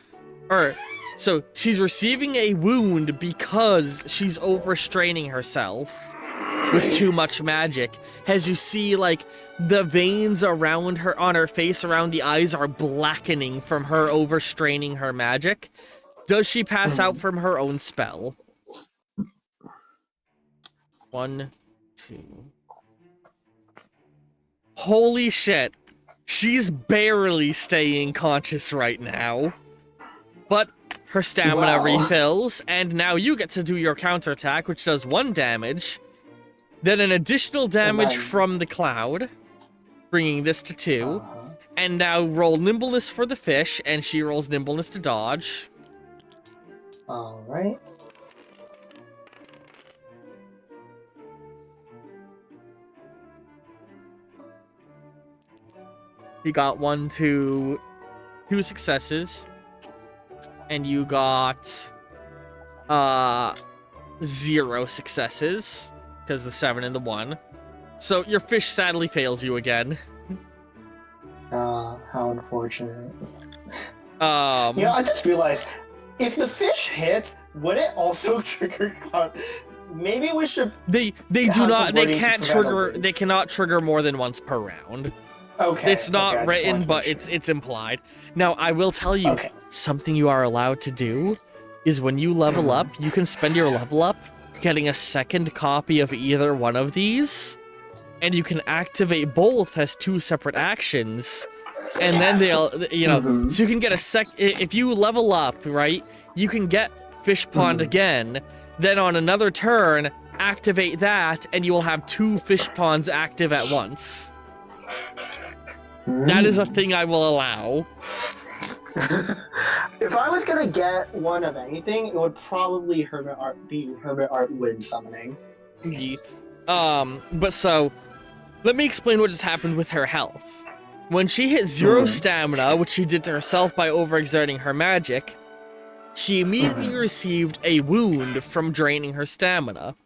So she's receiving a wound because she's overstraining herself. with too much magic. As you see, like, the veins around her, on her face, around the eyes, are blackening from her overstraining her magic. Does she pass out from her own spell? 1, 2. Holy shit. She's barely staying conscious right now. But her stamina refills, and now you get to do your counterattack, which does 1 damage. Then an additional damage from the cloud, bringing this to 2. And now roll nimbleness for the fish, and she rolls nimbleness to dodge. Alright. You got 1, 2 successes. And you got 0 successes, because the 7 and the 1. So your fish sadly fails you again. How unfortunate. I just realized, if the fish hits, would it also trigger cloud? Maybe we should. They cannot trigger more than once per round. Okay. It's not written, but it's implied. Now, I will tell you, something you are allowed to do is when you level up, you can spend your level up getting a second copy of either one of these, and you can activate both as 2 separate actions, and then they'll, so you can get if you level up, right, you can get Fish Pond again, then on another turn, activate that, and you will have 2 fish ponds active at once. That is a thing I will allow. If I was gonna get one of anything, it would probably be Hermit Art Wind Summoning. But so, let me explain what just happened with her health. When she hit 0 stamina, which she did to herself by overexerting her magic, she immediately received a wound from draining her stamina.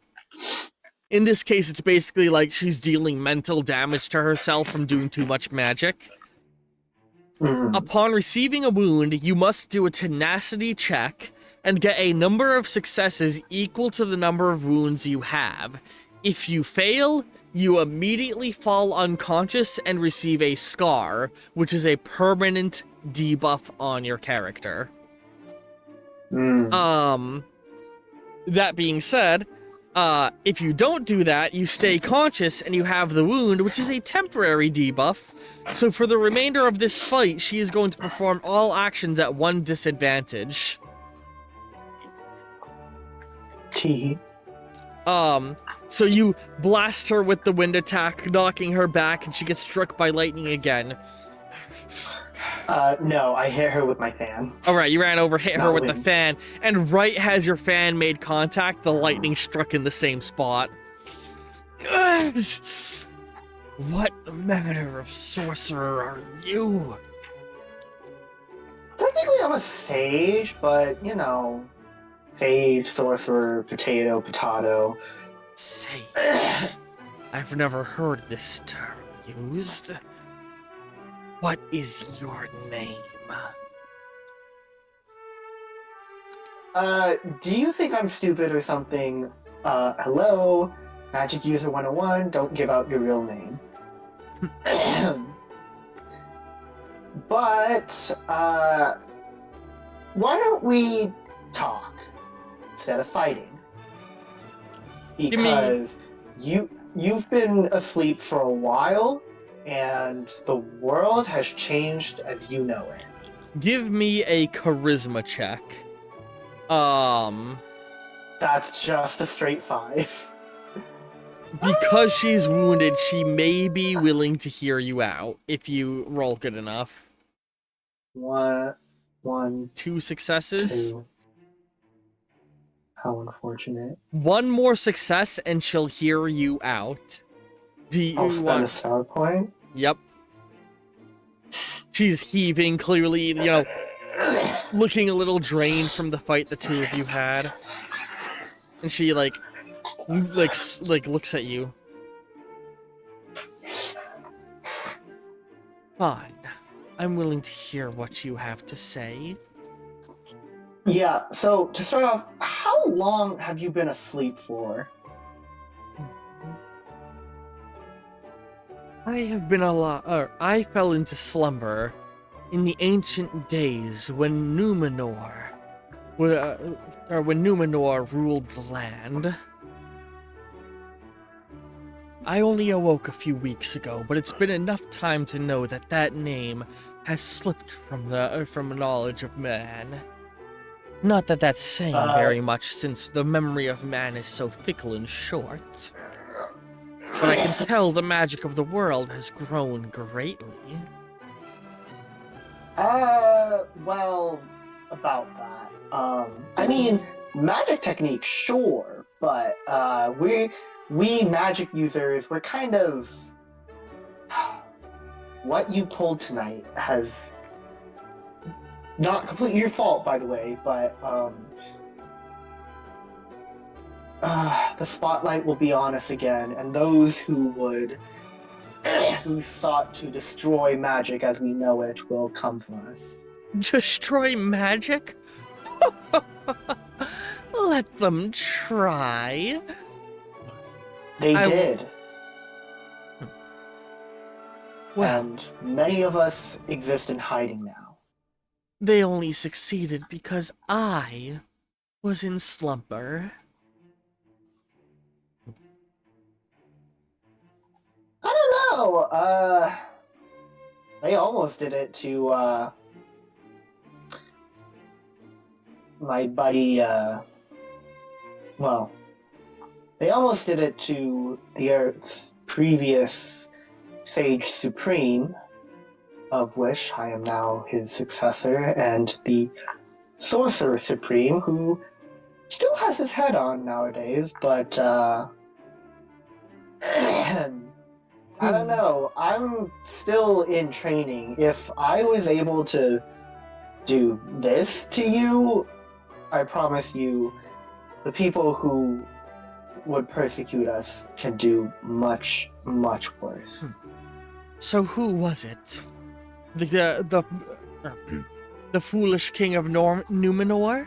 In this case, it's basically like she's dealing mental damage to herself from doing too much magic. Upon receiving a wound, you must do a tenacity check and get a number of successes equal to the number of wounds you have. If you fail, you immediately fall unconscious and receive a scar, which is a permanent debuff on your character. That being said, if you don't do that, you stay conscious and you have the wound, which is a temporary debuff. So for the remainder of this fight, she is going to perform all actions at 1 disadvantage. So you blast her with the wind attack, knocking her back, and she gets struck by lightning again. No, I hit her with my fan. Alright, you ran over, hit her with the fan, and right as your fan made contact, the lightning struck in the same spot. What manner of sorcerer are you? Technically, I'm a sage, but, sage, sorcerer, potato. Sage? I've never heard this term used. What is your name? Do you think I'm stupid or something? Hello? Magic User 101, don't give out your real name. But, why don't we talk instead of fighting? Because you've been asleep for a while, and the world has changed as you know it. Give me a charisma check. That's just a straight 5. Because she's wounded, she may be willing to hear you out if you roll good enough. 1, 2 successes. 2. How unfortunate. 1 more success and she'll hear you out. Do you I'll spend a star point? Yep. She's heaving, clearly, looking a little drained from the fight the 2 of you had. And she, like looks at you. Fine. I'm willing to hear what you have to say. Yeah, so to start off, how long have you been asleep for? I fell into slumber in the ancient days when when Numenor ruled the land. I only awoke a few weeks ago, but it's been enough time to know that that name has slipped from knowledge of man. Not that that's saying very much, since the memory of man is so fickle and short. But I can tell the magic of the world has grown greatly. Well, about that. I mean, magic technique, sure, but we magic users, we're kind of... What you pulled tonight has... Not completely your fault, by the way, but, the spotlight will be on us again, and those who sought to destroy magic as we know it will come for us. Destroy magic? Let them try. They I- did. Well, And many of us exist in hiding now. they only succeeded because I was in slumber. I don't know. They almost did it to my buddy. Well, they almost did it to the Earth's previous Sage Supreme, of which I am now his successor, and the Sorcerer Supreme, who still has his head on nowadays, but I don't know. I'm still in training. If I was able to do this to you, I promise you, the people who would persecute us can do much, much worse. So who was it? The foolish king of Numenor?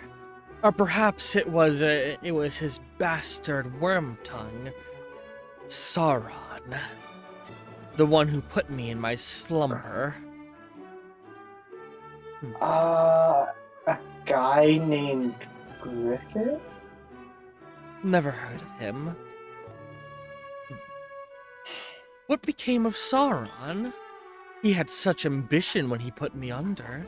Or perhaps it was his bastard Wormtongue, Sauron, the one who put me in my slumber. A guy named Griffith? Never heard of him. What became of Sauron? He had such ambition when he put me under.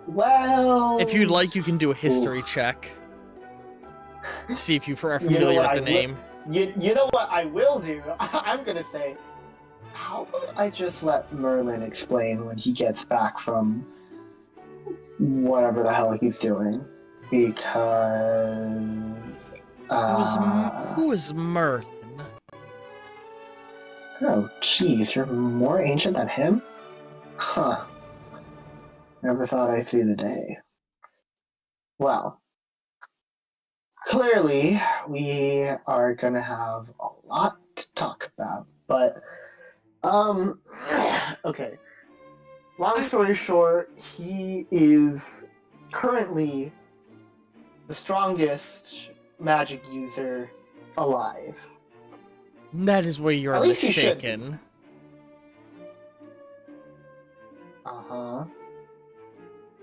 Well... If you'd like, you can do a history check. See if you are familiar with the name. You know what I will do? I'm gonna say, how about I just let Merlin explain when he gets back from whatever the hell he's doing? Because... Who is Merlin? Oh, jeez, you're more ancient than him? Huh. Never thought I'd see the day. Well, clearly, we are gonna have a lot to talk about, but, okay. Long story short, he is currently the strongest magic user alive. That is where you're At least he should. mistaken. Uh-huh.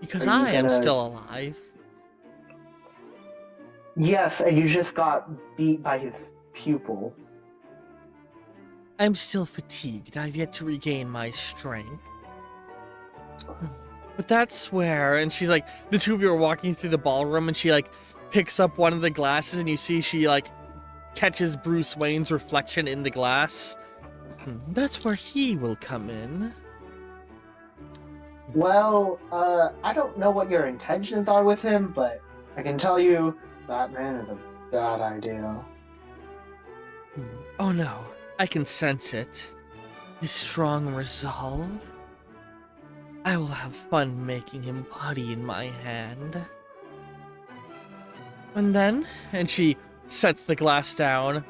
Because Are you I am gonna- still alive. Yes, and you just got beat by his pupil. I'm still fatigued. I've yet to regain my strength. But that's where, and she's like, the two of you are walking through the ballroom, and she like picks up one of the glasses, and you see she like catches Bruce Wayne's reflection in the glass. That's where he will come in. Well, I don't know what your intentions are with him, but I can tell you that man is a bad idea. Oh no, I can sense it. His strong resolve. I will have fun making him putty in my hand. And then, and she sets the glass down,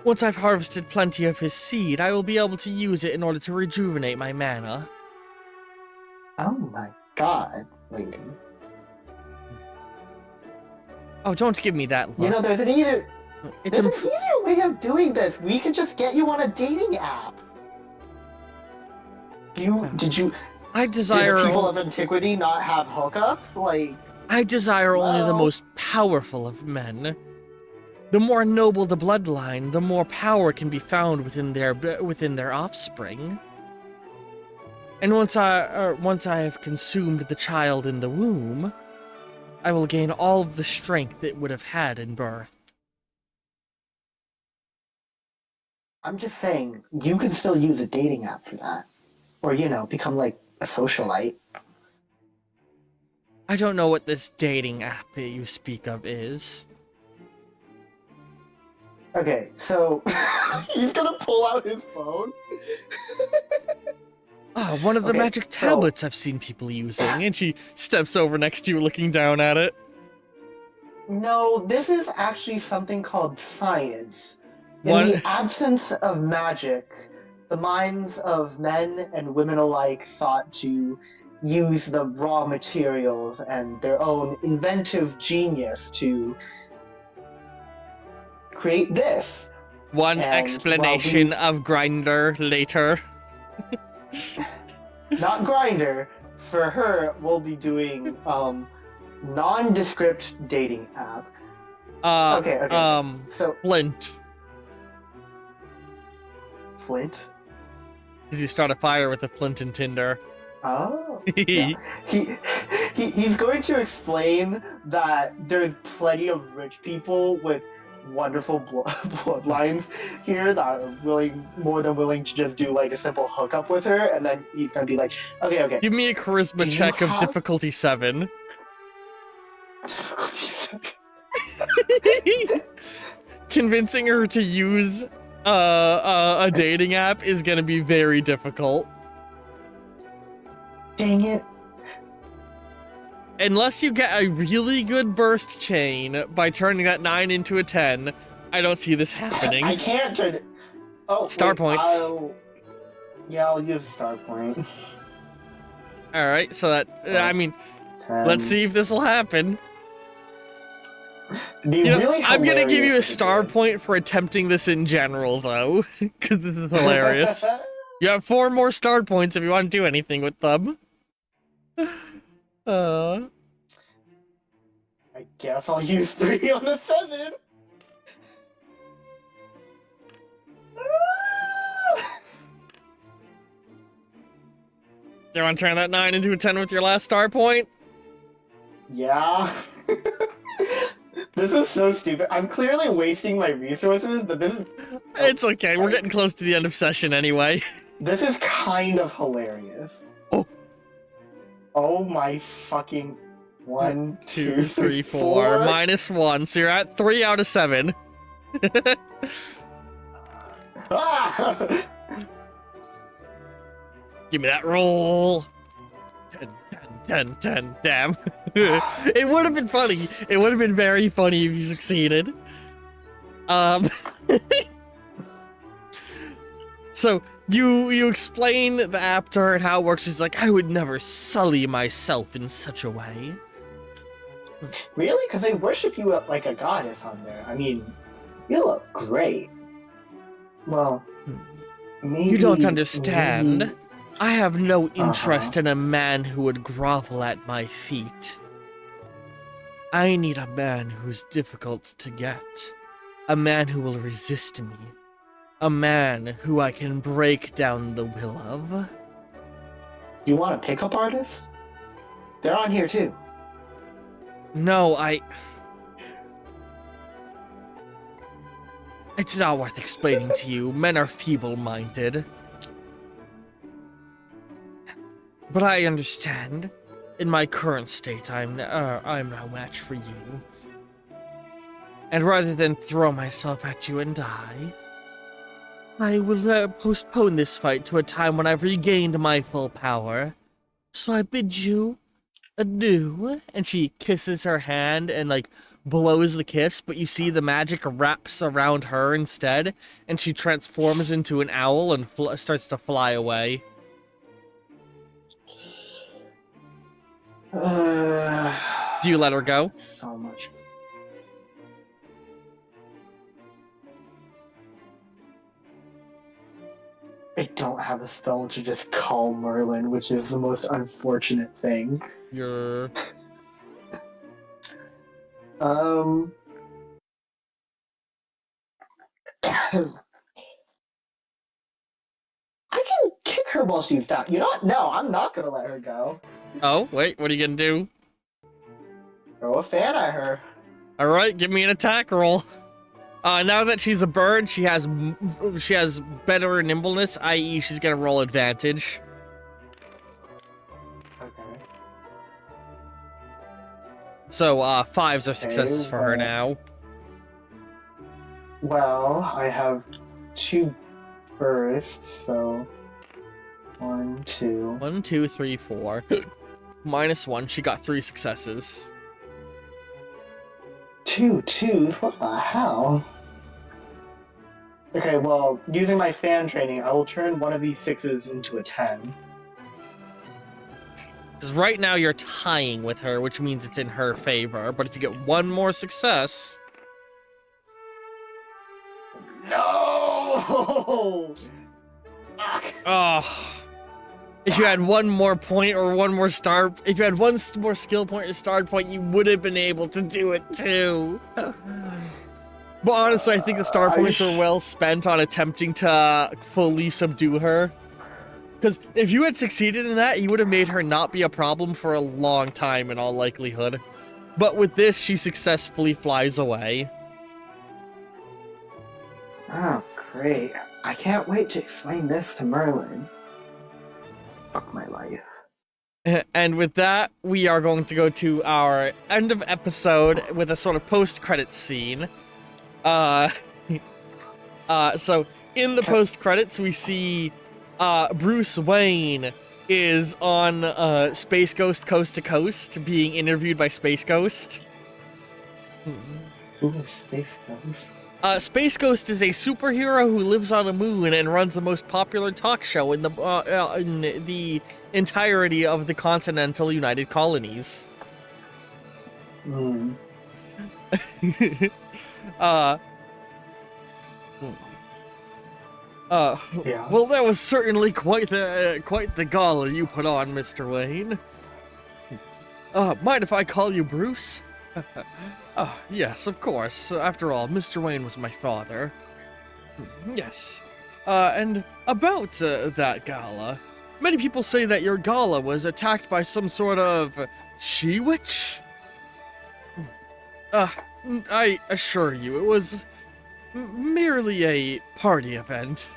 once I've harvested plenty of his seed, I will be able to use it in order to rejuvenate my mana. Oh my god, lady. Oh, don't give me that look. You know, there's an either... It's There's an easier way of doing this. We could just get you on a dating app. Did you? I Did desire the people of antiquity not have hookups? Like, I desire only the well. most powerful of men. The more noble the bloodline, the more power can be found within their offspring. And once I have consumed the child in the womb, I will gain all of the strength it would have had in birth. I'm just saying, you can still use a dating app for that, or become like a socialite. I don't know what this dating app that you speak of is. Okay, so he's gonna pull out his phone. Ah, one of the Okay, magic so- tablets I've seen people using, and she steps over next to you looking down at it. No, this is actually something called science. In One- the absence of magic, the minds of men and women alike sought to use the raw materials and their own inventive genius to create this. One And explanation while of Grinder later. Not Grinder. For her, we'll be doing nondescript dating app. Okay. So Flint. Flint. Because you start a fire with a flint and tinder. Oh. Yeah. He's going to explain that there's plenty of rich people with wonderful bloodlines here that are more than willing to just do like a simple hookup with her, and then he's gonna be like, okay. Give me a charisma Do you check of have- difficulty 7. Difficulty 7. Convincing her to use a dating app is gonna be very difficult. Dang it. Unless you get a really good burst chain by turning that 9 into a 10, I don't see this happening. I can't turn it. Oh, Star points. I'll use a star point. Alright, so that, I mean, 10. let's see if this will happen. It'd be You know, really I'm gonna give you a hilarious if it star did. point for attempting this in general, though, because this is hilarious. You have 4 more star points if you want to do anything with them. I guess I'll use 3 on the 7. Do you want to turn that 9 into a 10 with your last star point? Yeah. This is so stupid. I'm clearly wasting my resources, but It's okay, we're getting close to the end of session anyway. this is kind of hilarious. Oh. Oh my fucking 1, 2, 3, 4, -1, so you're at 3 out of 7. Ah! Give me that roll. 10, 10, damn. It would have been funny. It would have been very funny if you succeeded. So you explain the app to her and how it works. She's like, I would never sully myself in such a way. Really? Because they worship you like a goddess on there. I mean, you look great. Well, maybe... You don't understand. maybe- I have no interest in a man who would grovel at my feet. I need a man who's difficult to get. A man who will resist me. A man who I can break down the will of. You want a pickup artist? They're on here too. No, It's not worth explaining to you. Men are feeble-minded. But I understand. In my current state, I'm no match for you. And rather than throw myself at you and die, I will postpone this fight to a time when I've regained my full power. So I bid you adieu. And she kisses her hand and like blows the kiss, but you see the magic wraps around her instead, and she transforms into an owl and starts to fly away. Do you let her go? So much. I don't have a spell to just call Merlin, which is the most unfortunate thing. You're... Um. I can kick her while she's down. You know what? No, I'm not gonna let her go. Oh, wait, what are you gonna do? Throw a fan at her. Alright, give me an attack roll. Now that she's a bird, she has better nimbleness, i.e. she's gonna roll advantage. Okay. So, 5s are successes for her now. Well, I have 2 bursts, so 1, 2. 1, 2, 3, 4. -1, she got 3 successes. 2 twos? What the hell? Okay, well, using my fan training, I will turn one of these 6s into a 10. Because right now you're tying with her, which means it's in her favor. But if you get one more success... No! Oh. If you had one more point or one more star... If you had one more skill point or star point, you would have been able to do it too. But honestly, I think the star points were well spent on attempting to fully subdue her. Because if you had succeeded in that, you would have made her not be a problem for a long time in all likelihood. But with this, she successfully flies away. Oh, great. I can't wait to explain this to Merlin. Fuck my life. And with that, we are going to go to our end of episode with a sort of post-credits scene. So in the post-credits, we see Bruce Wayne is on Space Ghost Coast to Coast, being interviewed by Space Ghost. Who is Space Ghost? Space Ghost is a superhero who lives on a moon and runs the most popular talk show in the entirety of the continental United Colonies. Hmm. Yeah. Well, that was certainly quite the gala you put on, Mr. Wayne. Mind if I call you Bruce? Yes, of course. After all, Mr. Wayne was my father. Yes. And about that gala, many people say that your gala was attacked by some sort of she-witch? I assure you, it was merely a party event.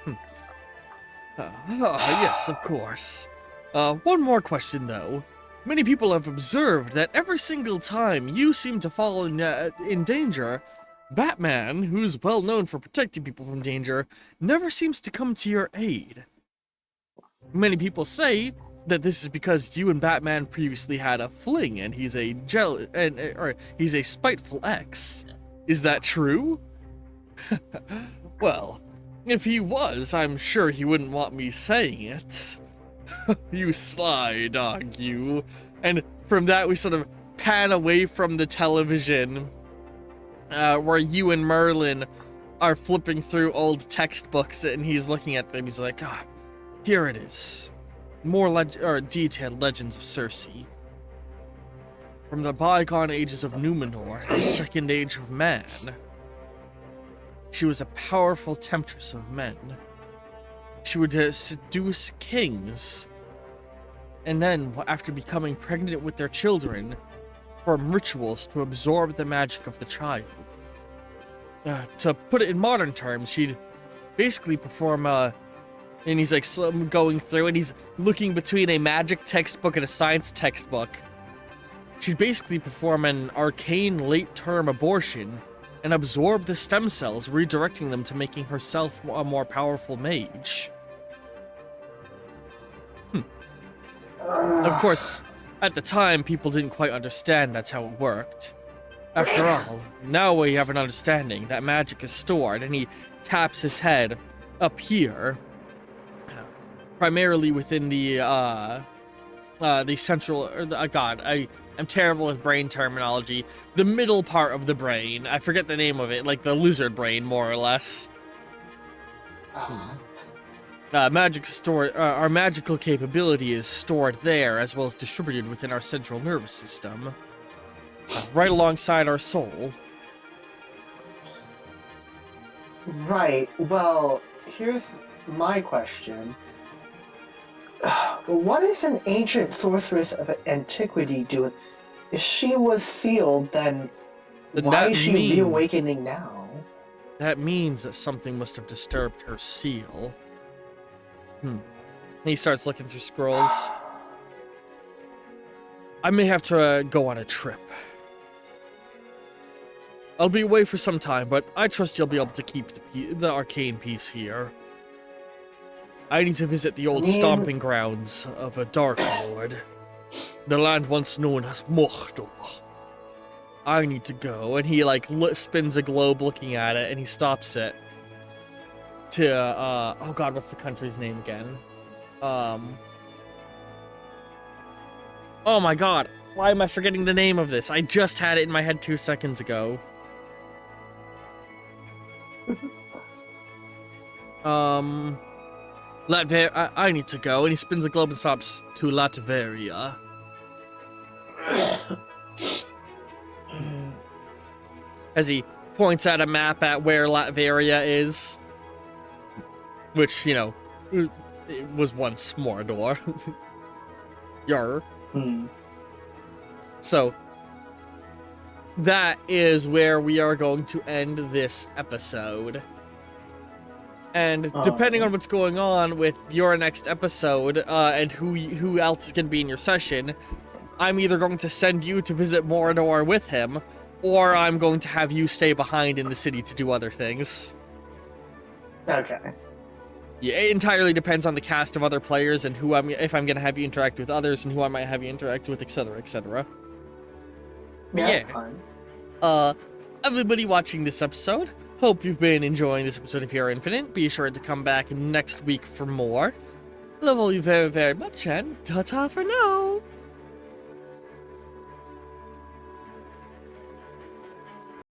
Yes, of course. One more question, though. Many people have observed that every single time you seem to fall in danger, Batman, who's well known for protecting people from danger, never seems to come to your aid. Many people say that this is because you and Batman previously had a fling, and he's a he's a spiteful ex. Is that true? Well, if he was, I'm sure he wouldn't want me saying it. You sly dog, you. And from that, we sort of pan away from the television, where you and Merlin are flipping through old textbooks, and he's looking at them. He's like, here it is. More detailed legends of Circe. From the bygone ages of Numenor, the second age of man. She was a powerful temptress of men. She would seduce kings, and then, after becoming pregnant with their children, perform rituals to absorb the magic of the child. To put it in modern terms, she'd basically perform and he's like going through, and he's looking between a magic textbook and a science textbook. She'd basically perform an arcane late-term abortion and absorb the stem cells, redirecting them to making herself a more powerful mage. Of course, at the time, people didn't quite understand that's how it worked. After all, now we have an understanding that magic is stored, and he taps his head up here, primarily within the central, God, I'm terrible with brain terminology. The middle part of the brain. I forget the name of it, like the lizard brain, more or less. Our magical capability is stored there, as well as distributed within our central nervous system, right alongside our soul. Right. Well, here's my question. What is an ancient sorceress of antiquity doing? If she was sealed, then why is she reawakening now? That means that something must have disturbed her seal. He starts looking through scrolls. I may have to go on a trip. I'll be away for some time, but I trust you'll be able to keep the arcane piece here. I need to visit the old stomping grounds of a Dark Lord. The land once known as Mordor. I need to go. And he, like, spins a globe looking at it, and he stops it. To, oh god, what's the country's name again? Oh my god, why am I forgetting the name of this? I just had it in my head 2 seconds ago. Latveria, I need to go, and he spins a globe and stops to Latveria. As he points at a map at where Latveria is. Which, you know, it was once Mordor. Yarr. So, that is where we are going to end this episode. And depending on what's going on with your next episode, and who else is going to be in your session, I'm either going to send you to visit Mordor with him, or I'm going to have you stay behind in the city to do other things. Okay. Yeah, it entirely depends on the cast of other players and if I'm going to have you interact with others and who I might have you interact with, etc., etc. Yeah, that's fine. Everybody watching this episode, hope you've been enjoying this episode of Hero Infinite. Be sure to come back next week for more. Love all you very, very much, and ta-ta for now!